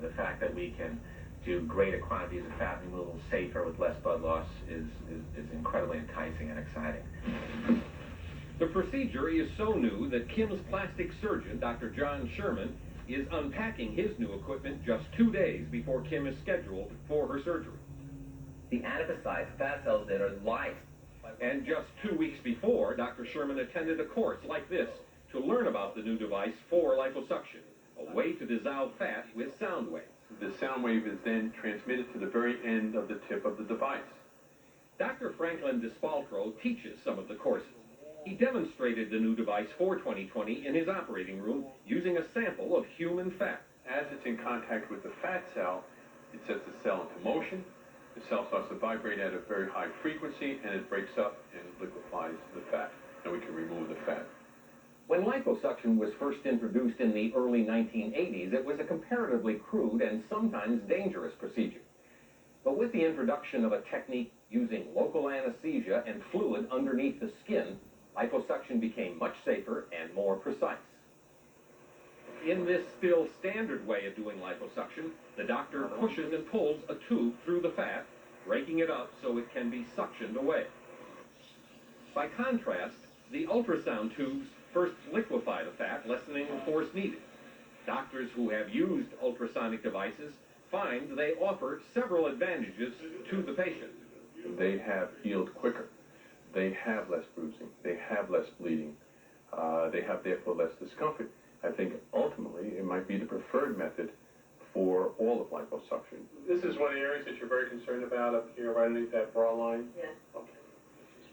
The fact that we can do greater quantities of fat removal safer with less blood loss is incredibly enticing and exciting. The procedure is so new that Kim's plastic surgeon, Dr. John Sherman, is unpacking his new equipment just 2 days before Kim is scheduled for her surgery. The adipocytes, fat cells that are light. And just 2 weeks before, Dr. Sherman attended a course like this to learn about the new device for liposuction, a way to dissolve fat with sound waves. The sound wave is then transmitted to the very end of the tip of the device. Dr. Franklin Despaltro teaches some of the courses. He demonstrated the new device for 2020 in his operating room using a sample of human fat. As it's in contact with the fat cell, it sets the cell into motion. The cell starts to vibrate at a very high frequency, and it breaks up and liquefies the fat, and we can remove the fat. When liposuction was first introduced in the early 1980s, it was a comparatively crude and sometimes dangerous procedure. But with the introduction of a technique using local anesthesia and fluid underneath the skin, liposuction became much safer and more precise. In this still standard way of doing liposuction, the doctor pushes and pulls a tube through the fat, breaking it up so it can be suctioned away. By contrast, the ultrasound tubes first liquefy the fat, lessening the force needed. Doctors who have used ultrasonic devices find they offer several advantages to the patient. They have healed quicker. They have less bruising. They have less bleeding. They have, therefore, less discomfort. I think, ultimately, it might be the preferred method for all of liposuction. This is one of the areas that you're very concerned about up here, right underneath that bra line? Yeah. Okay.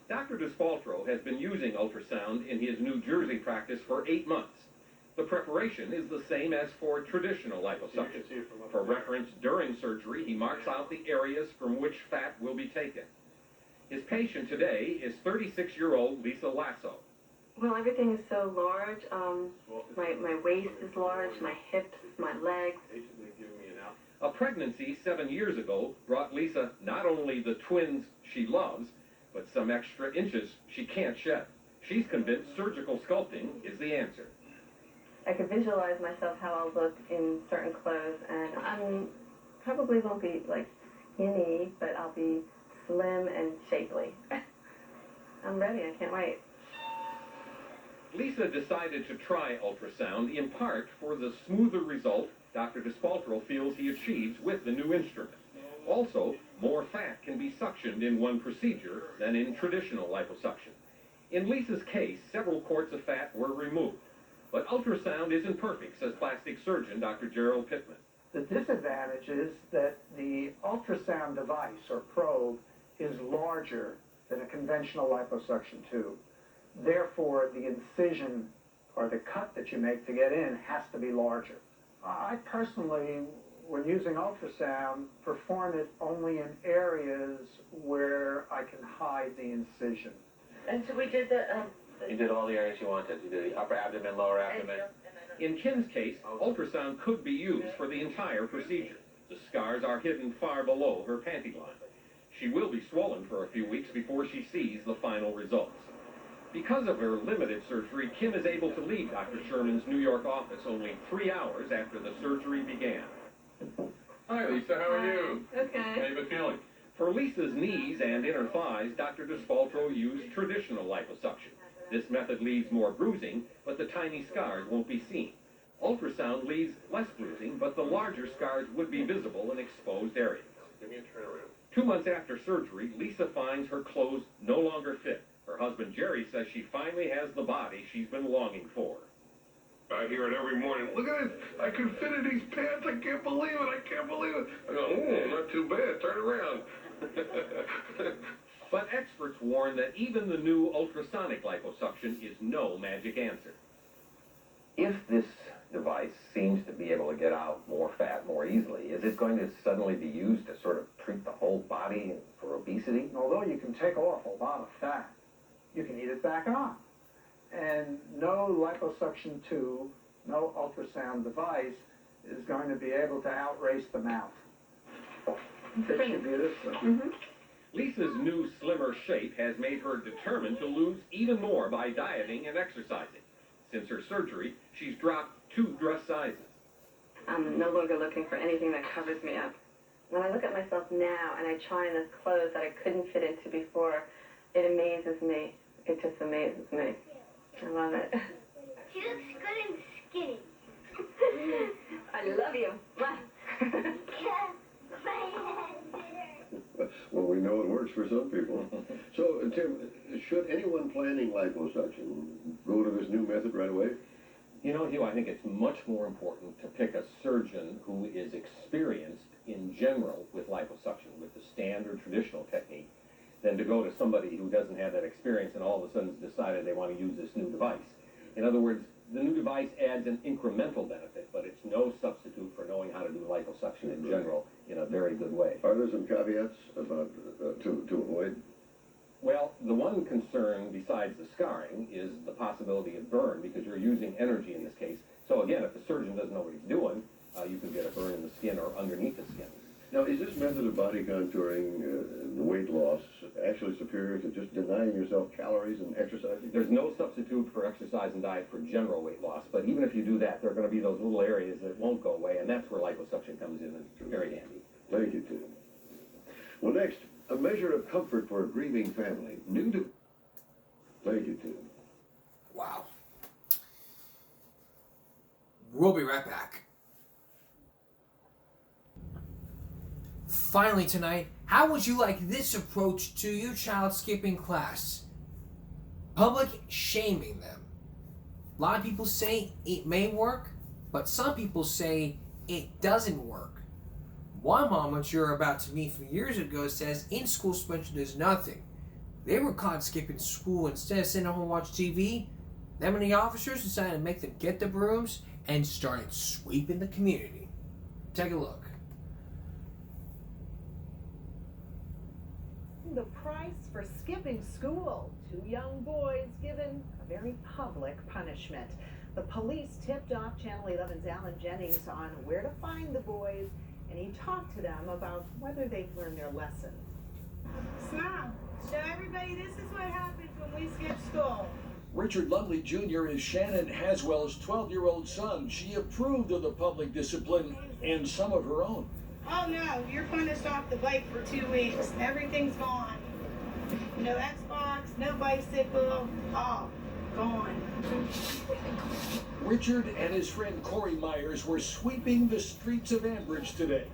Dr. Despaltro has been using ultrasound in his New Jersey practice for 8 months. The preparation is the same as for traditional liposuction. For reference, during surgery, he marks out the areas from which fat will be taken. His patient today is 36-year-old Lisa Lasso. Well, everything is so large. My waist is large, my hips, my legs. A pregnancy 7 years ago brought Lisa not only the twins she loves, but some extra inches she can't shed. She's convinced surgical sculpting is the answer. I could visualize myself how I'll look in certain clothes, and I probably won't be like skinny, but I'll be slim and shapely. I'm ready, I can't wait. Lisa decided to try ultrasound in part for the smoother result Dr. Despaltro feels he achieves with the new instrument. Also, more fat can be suctioned in one procedure than in traditional liposuction. In Lisa's case, several quarts of fat were removed. But ultrasound isn't perfect, says plastic surgeon Dr. Gerald Pittman. The disadvantage is that the ultrasound device or probe is larger than a conventional liposuction tube. Therefore, the incision or the cut that you make to get in has to be larger. I personally, when using ultrasound, perform it only in areas where I can hide the incision. And so we did the... You did all the areas you wanted. You did the upper abdomen, lower abdomen. In Kim's case, ultrasound could be used for the entire procedure. The scars are hidden far below her panty line. She will be swollen for a few weeks before she sees the final results. Because of her limited surgery, Kim is able to leave Dr. Sherman's New York office only 3 hours after the surgery began. Hi, Lisa. How are you? Okay. How you been feeling? For Lisa's knees and inner thighs, Dr. Despaltro used traditional liposuction. This method leaves more bruising, but the tiny scars won't be seen. Ultrasound leaves less bruising, but the larger scars would be visible in exposed areas. Give me a turnaround. 2 months after surgery, Lisa finds her clothes no longer fit. Her husband Jerry says she finally has the body she's been longing for. I hear it every morning. Look at it. I can fit in these pants. I can't believe it. I can't believe it. I go, not too bad. Turn around. But experts warn that even the new ultrasonic liposuction is no magic answer. If this device seems to be able to get out more fat more easily, is it going to suddenly be used to sort of treat the whole body for obesity? Although you can take off a lot of fat, you can eat it back on. And no liposuction tube, no ultrasound device is going to be able to outrace the mouth. Distribute it. Lisa's new slimmer shape has made her determined to lose even more by dieting and exercising. Since her surgery, she's dropped 2 dress sizes. I'm no longer looking for anything that covers me up. When I look at myself now and I try on the clothes that I couldn't fit into before, it amazes me. It just amazes me. I love it. She looks good and skinny. I love you. Well, we know it works for some people. So, Tim, should anyone planning liposuction go to this new method right away? You know, Hugh, I think it's much more important to pick a surgeon who is experienced in general with liposuction, with the standard traditional technique, than to go to somebody who doesn't have that experience and all of a sudden has decided they want to use this new device. In other words, the new device adds an incremental benefit, but it's no substitute for knowing how to do liposuction in general in a very good way. Are there some caveats about to avoid? Well, the one concern besides the scarring is the possibility of burn, because you're using energy in this case. So again, if the surgeon doesn't know what he's doing, you can get a burn in the skin or underneath the skin. Now, is this method of body contouring, the weight loss, actually superior to just denying yourself calories and exercising? There's no substitute for exercise and diet for general weight loss, but even if you do that, there are going to be those little areas that won't go away, and that's where liposuction comes in, and it's very handy. Thank you, Tim. Well, next, a measure of comfort for a grieving family. Thank you, Tim. Wow. We'll be right back. Finally tonight, how would you like this approach to your child skipping class? Public shaming them. A lot of people say it may work, but some people say it doesn't work. One mom, which you're about to meet from years ago, says in-school suspension does nothing. They were caught skipping school instead of sitting home and watch TV. Then when the officers decided to make them get the brooms and started sweeping the community. Take a look. The price for skipping school. 2 young boys given a very public punishment. The police tipped off Channel 11's Alan Jennings on where to find the boys, and he talked to them about whether they've learned their lesson. Smile. Show everybody this is what happens when we skip school. Richard Lumley Jr. is Shannon Haswell's 12-year-old son. She approved of the public discipline and some of her own. Oh no, you're punished off the bike for 2 weeks. Everything's gone. No Xbox, no bicycle, all gone. Richard and his friend Corey Myers were sweeping the streets of Ambridge today.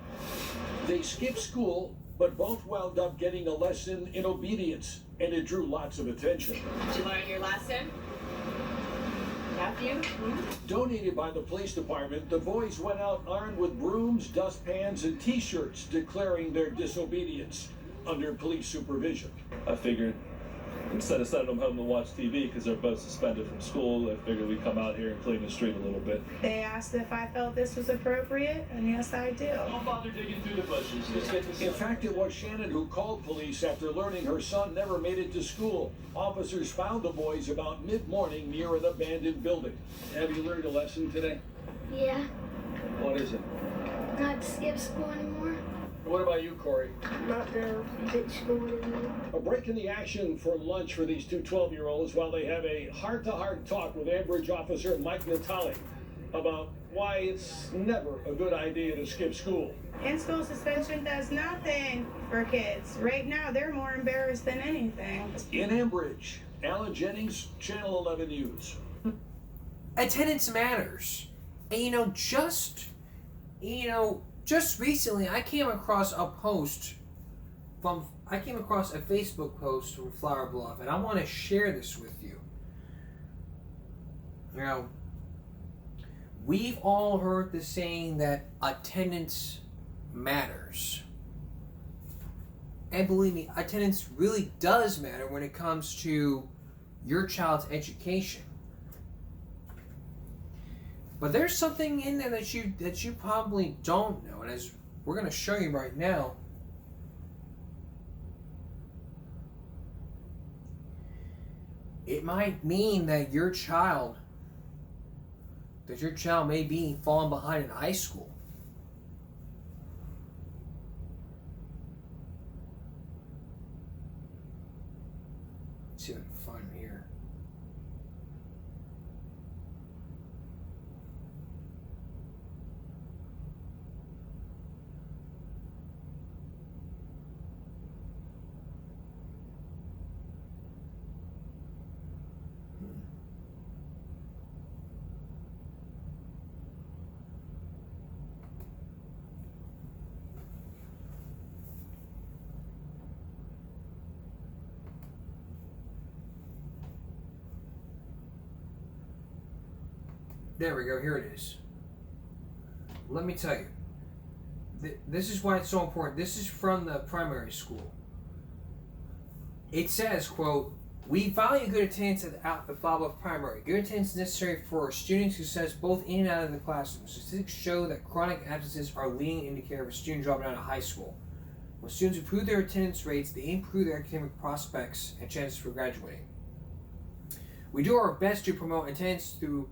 They skipped school, but both wound up getting a lesson in obedience, and it drew lots of attention. Did you learn your lesson? Matthew? Donated by the police department, the boys went out armed with brooms, dustpans, and t-shirts declaring their disobedience under police supervision. I figured instead of sending them home to watch TV because they're both suspended from school, I figured we'd come out here and clean the street a little bit. They asked if I felt this was appropriate, and yes, I do. Don't bother digging through the bushes. Just get to In fact, it was Shannon who called police after learning her son never made it to school. Officers found the boys about mid-morning near an abandoned building. Have you learned a lesson today? Yeah, What is it? not to skip school anymore. What about you, Corey? Not to ditch school anymore. A break in the action for lunch for these 2 12-year-olds while they have a heart-to-heart talk with Ambridge officer Mike Natali about why it's never a good idea to skip school. In-school suspension does nothing for kids. Right now, they're more embarrassed than anything. In Ambridge, Alan Jennings, Channel 11 News. Attendance matters. And just recently I came across a Facebook post from Flower Bluff, and I want to share this with you. We've all heard the saying that attendance matters. And believe me, attendance really does matter when it comes to your child's education. But there's something in there that you probably don't know, and as we're going to show you right now, it might mean that your child may be falling behind in high school. Let's see if I can find him here. There we go, here it is. Let me tell you, this is why it's so important. This is from the primary school. It says, quote, "We value good attendance at the Flower Bluff Primary. Good attendance is necessary for student success both in and out of the classroom. Statistics show that chronic absences are a leading indicator of a student dropping out of high school. When students improve their attendance rates, they improve their academic prospects and chances for graduating. We do our best to promote attendance through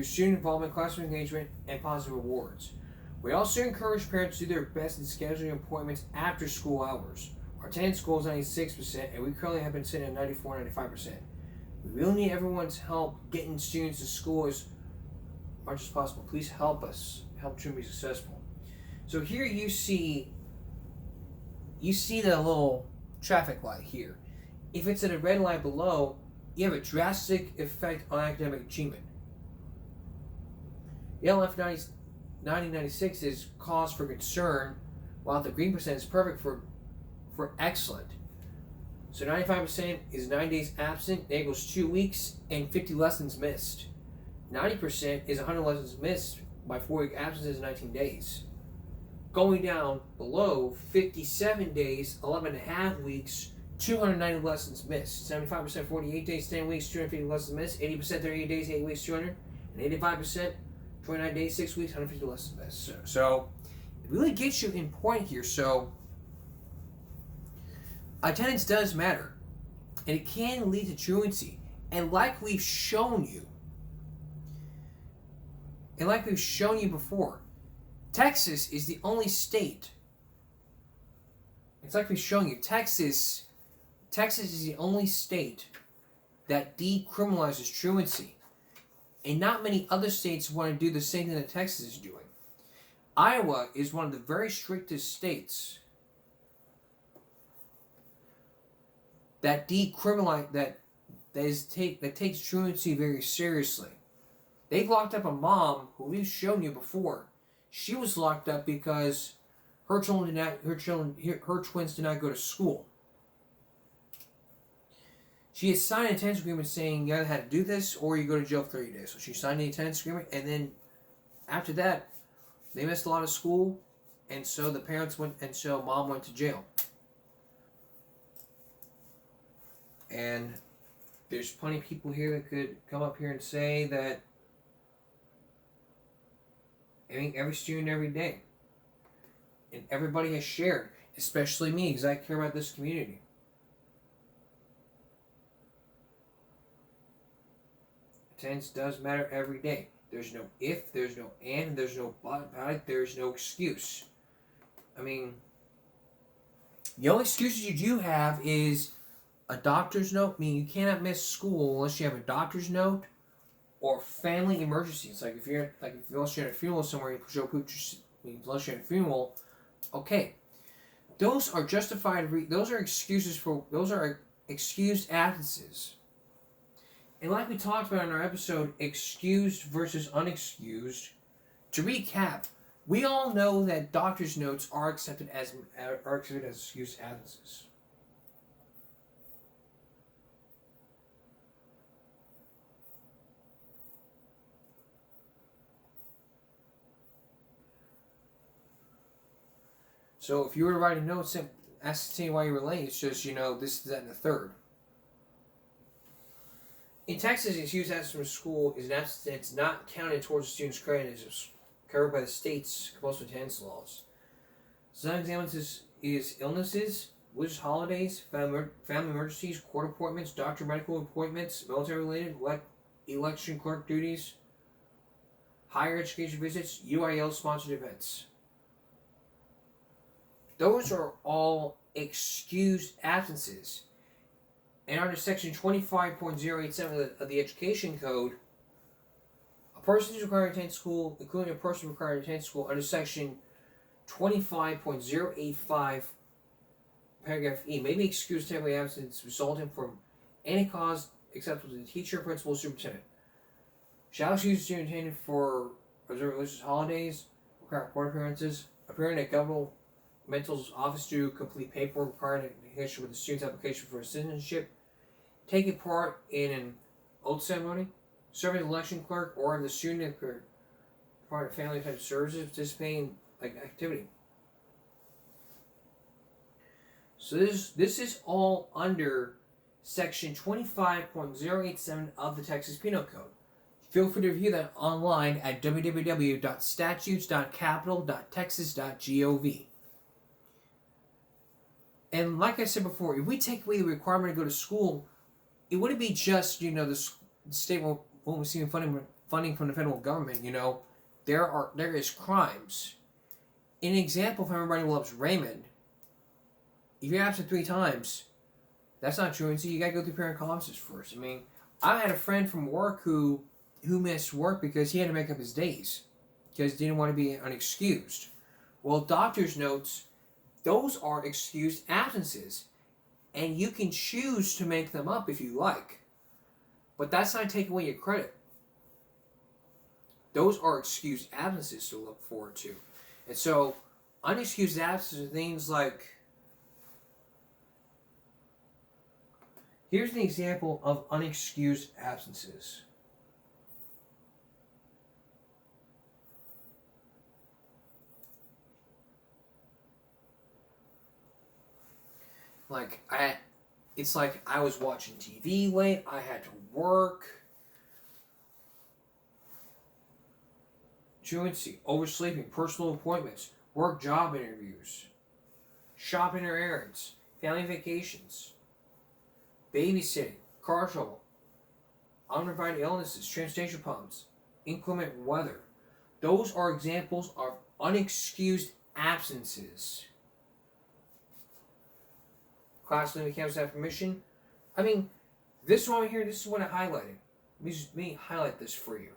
student involvement, classroom engagement, and positive rewards. We also encourage parents to do their best in scheduling appointments after school hours. Our attendance goal is 96%, and we currently have been sitting at 94-95%. We really need everyone's help getting students to school as much as possible. Please help us, help children be successful." So here you see the little traffic light here. If it's at a red light below, you have a drastic effect on academic achievement. Yellow F 90-96 is cause for concern, while the green percent is perfect for excellent. So 95% is 9 days absent, that equals 2 weeks, and 50 lessons missed. 90% is 100 lessons missed by 4-week absences, 19 days. Going down below, 57 days, 11.5 weeks, 290 lessons missed. 75%, 48 days, 10 weeks, 250 lessons missed. 80%, 38 days, 8 weeks, 200. And 85%, 29 days, 6 weeks, 150 lessons missed. So it really gets you in point here. So attendance does matter, and it can lead to truancy. And like we've shown you, before, Texas is the only state. It's like we've shown you, Texas is the only state that decriminalizes truancy. And not many other states want to do the same thing that Texas is doing. Iowa is one of the very strictest states that decriminalize that takes truancy very seriously. They've locked up a mom who we've shown you before. She was locked up because her twins did not go to school. She had signed an attendance agreement saying you either had to do this or you go to jail for 30 days. So she signed the attendance agreement, and then after that, they missed a lot of school, and so the parents went, and so mom went to jail. And there's plenty of people here that could come up here and say that every student every day, and everybody has shared, especially me, because I care about this community. Attendance does matter every day. There's no if, there's no and, there's no but about it, there's no excuse. I mean, the only excuses you do have is a doctor's note. I mean, you cannot miss school unless you have a doctor's note or family emergencies. Like if you're unless you're at a funeral somewhere, unless you're at a funeral, okay. Those are justified. Those are excuses for. Those are excused absences. And like we talked about in our episode, excused versus unexcused, to recap, we all know that doctor's notes are accepted as excused absences. So if you were to write a note asking why you were late, it's just, this, that, and the third. In Texas, excused absence from school is an absence that's not counted towards the student's credit as is covered by the state's compulsory attendance laws. Some examples is illnesses, religious holidays, family emergencies, court appointments, doctor medical appointments, military-related, election clerk duties, higher education visits, UIL-sponsored events. Those are all excused absences. And under Section 25.087 of the Education Code, a person is required to attend school, including a person required to attend school under Section 25.085, paragraph E, may be excused temporary absence resulting from any cause acceptable to the teacher, principal, or superintendent. Shall excuse the superintendent for observing religious holidays, require court appearances, appearing at governmental's office to complete paperwork required in connection with the student's application for citizenship, taking part in an oath ceremony, serving as election clerk, or if the student part of family type services, participating like activity. So this is all under Section 25.087 of the Texas Penal Code. Feel free to review that online at www.statutes.capital.texas.gov. And like I said before, if we take away the requirement to go to school, it wouldn't be just, the state won't receive funding from the federal government. There is crimes. An example from Everybody Loves Raymond, if you're absent 3 times, that's not truancy. You gotta go through parent conferences first. I had a friend from work who missed work because he had to make up his days because he didn't want to be unexcused. Well, doctor's notes, those are excused absences, and you can choose to make them up if you like, but that's not taking away your credit. Those are excused absences to look forward to. And so, unexcused absences are things like, here's an example of unexcused absences. It's like I was watching TV late, I had to work. Truancy, oversleeping, personal appointments, work job interviews, shopping or errands, family vacations, babysitting, car trouble, unprovided illnesses, transportation problems, inclement weather. Those are examples of unexcused absences. Class leaving campus without permission. This one here, this is what I highlighted. Let me highlight this for you.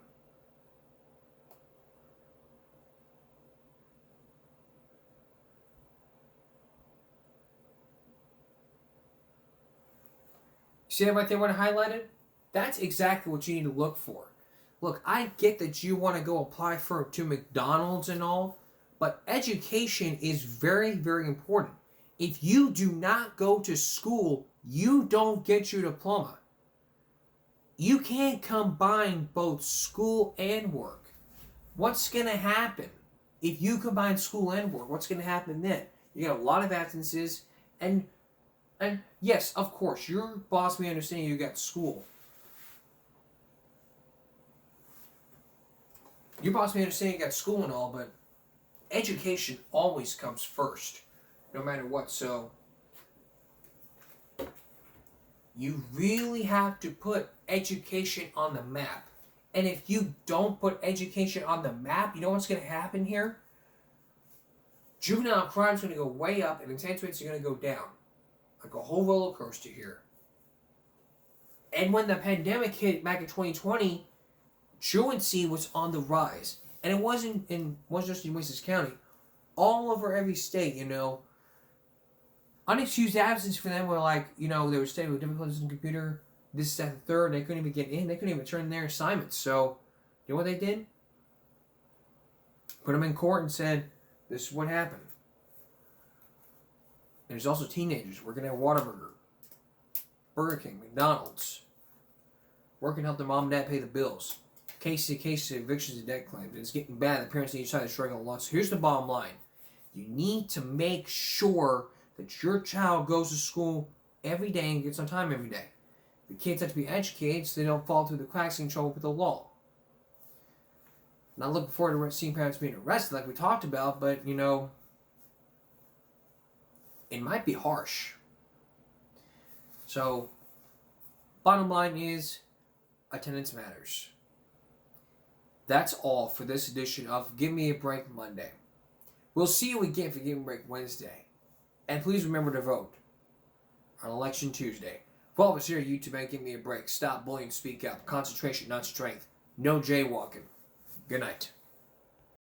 See that right there, what I highlighted? That's exactly what you need to look for. Look, I get that you want to go apply to McDonald's and all, but education is very, very important. If you do not go to school, you don't get your diploma. You can't combine both school and work. What's going to happen if you combine school and work? What's going to happen then? You got a lot of absences, and yes, of course, your boss may understand you got school. Your boss may understand you got school and all, but education always comes first, no matter what. So you really have to put education on the map. And if you don't put education on the map, you know what's going to happen here? Juvenile crime is going to go way up, and attendance rates are going to go down. Like a whole roller coaster here. And when the pandemic hit back in 2020, truancy was on the rise. And it wasn't just in Nueces County. All over every state, Unexcused absence for them were like, they were staying with difficulties in the computer, this, that, the third. They couldn't even get in. They couldn't even turn in their assignments. So, you know what they did? Put them in court and said, this is what happened. And there's also teenagers working at Whataburger, Burger King, McDonald's, working to help their mom and dad pay the bills. Cases of evictions and debt claims. It's getting bad. The parents on each side are struggling a lot. So here's the bottom line. You need to make sure that your child goes to school every day and gets on time every day. The kids have to be educated so they don't fall through the cracks and trouble with the law. Not looking forward to seeing parents being arrested like we talked about, but, it might be harsh. So, bottom line is, attendance matters. That's all for this edition of Give Me a Break Monday. We'll see you again for Give Me a Break Wednesday. And please remember to vote on Election Tuesday. For all of us here at YouTube, Give Me a Break. Stop bullying, speak up. Concentration, not strength. No jaywalking. Good night.